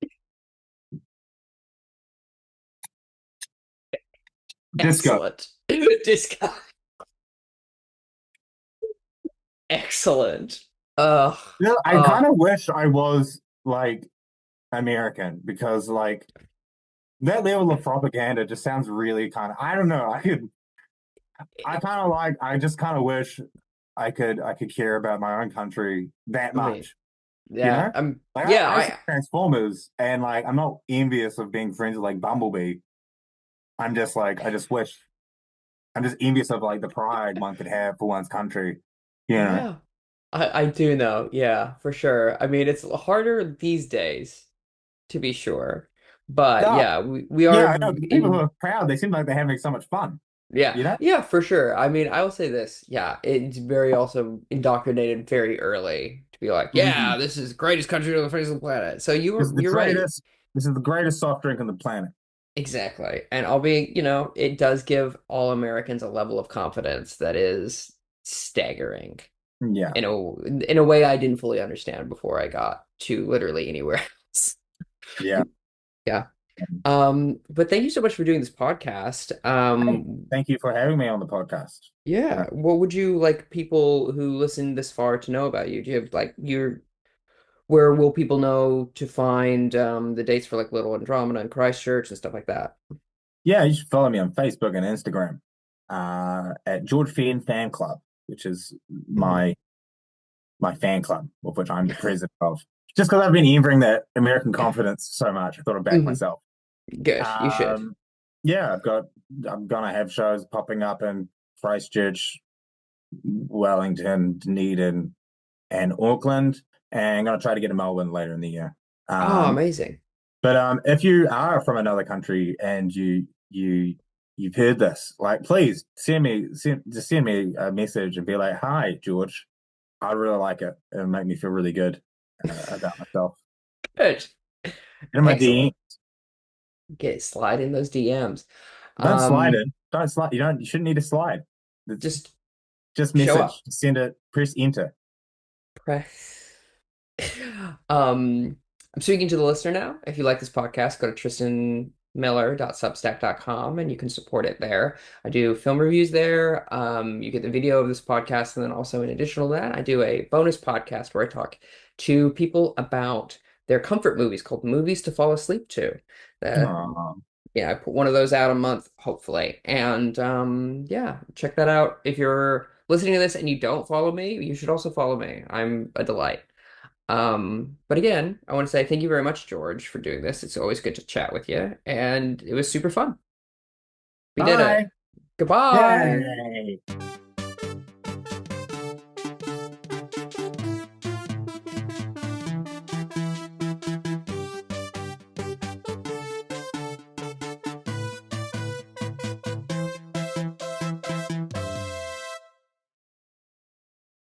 Disco. Excellent. Disco. Excellent. Ugh. Yeah, I Uh, kind of wish I was like American, because like that level of propaganda just sounds really kind of, I don't know. I just kind of wish I could care about my own country that I mean, much, you yeah. know? Like Yeah, I've seen I Transformers, and like I'm not envious of being friends with like Bumblebee. I'm just like, I just wish, I'm just envious of like the pride one could have for one's country, you know? yeah. I do know. Yeah, for sure. I mean, it's harder these days to be sure. But Yeah, yeah, we yeah, are I know. The people who in are proud, they seem like they're having so much fun, yeah. you know? Yeah, for sure. I mean, I will say this. Yeah, it's very also indoctrinated very early to be like, yeah, Mm. this is the greatest country on the face of the planet. So This is the you're right. greatest. This is the greatest soft drink on the planet. Exactly. And I'll be, it does give all Americans a level of confidence that is staggering Yeah. in a way I didn't fully understand before I got to literally anywhere else. Yeah. Yeah. But thank you so much for doing this podcast. Hey, thank you for having me on the podcast. Uh, Yeah, what would you like people who listen this far to know about you? Do you have like your where will people know to find the dates for like Little Andromeda and Christchurch and stuff like that? yeah, you should follow me on Facebook and Instagram at George Fenn Fan Club, which is Mhm. my fan club, of which I'm the president of. Just because I've been entering that American confidence so much, I thought I'd back Mhm. myself. Good, you should. Um, yeah, I'm gonna have shows popping up in Christchurch, Wellington, Dunedin, and Auckland, and I'm gonna try to get to Melbourne later in the year. Oh, Um, amazing. but if you are from another country and you've heard this, like, please just send me a message and be like, "Hi, George. I really like it. It'll make me feel really good about myself." Good. And in my Excellent. DM, Get slide in those DMs. don't slide Um, in. Don't slide. You shouldn't need to slide. It's just just show up. message. Send it. Press enter. Press. Um, I'm speaking to the listener now. If you like this podcast, go to tristanmiller.substack.com and you can support it there. I do film reviews there. You get the video of this podcast, and then also in addition to that, I do a bonus podcast where I talk to people about their comfort movies called Movies to Fall Asleep to. Uh, Aw. yeah, I put one of those out a month, hopefully. And yeah, check that out. If you're listening to this and you don't follow me, you should also follow me. I'm a delight. But again, I want to say thank you very much, George, for doing this. It's always good to chat with you, and it was super fun. We did it. Bye. Goodbye. Yay.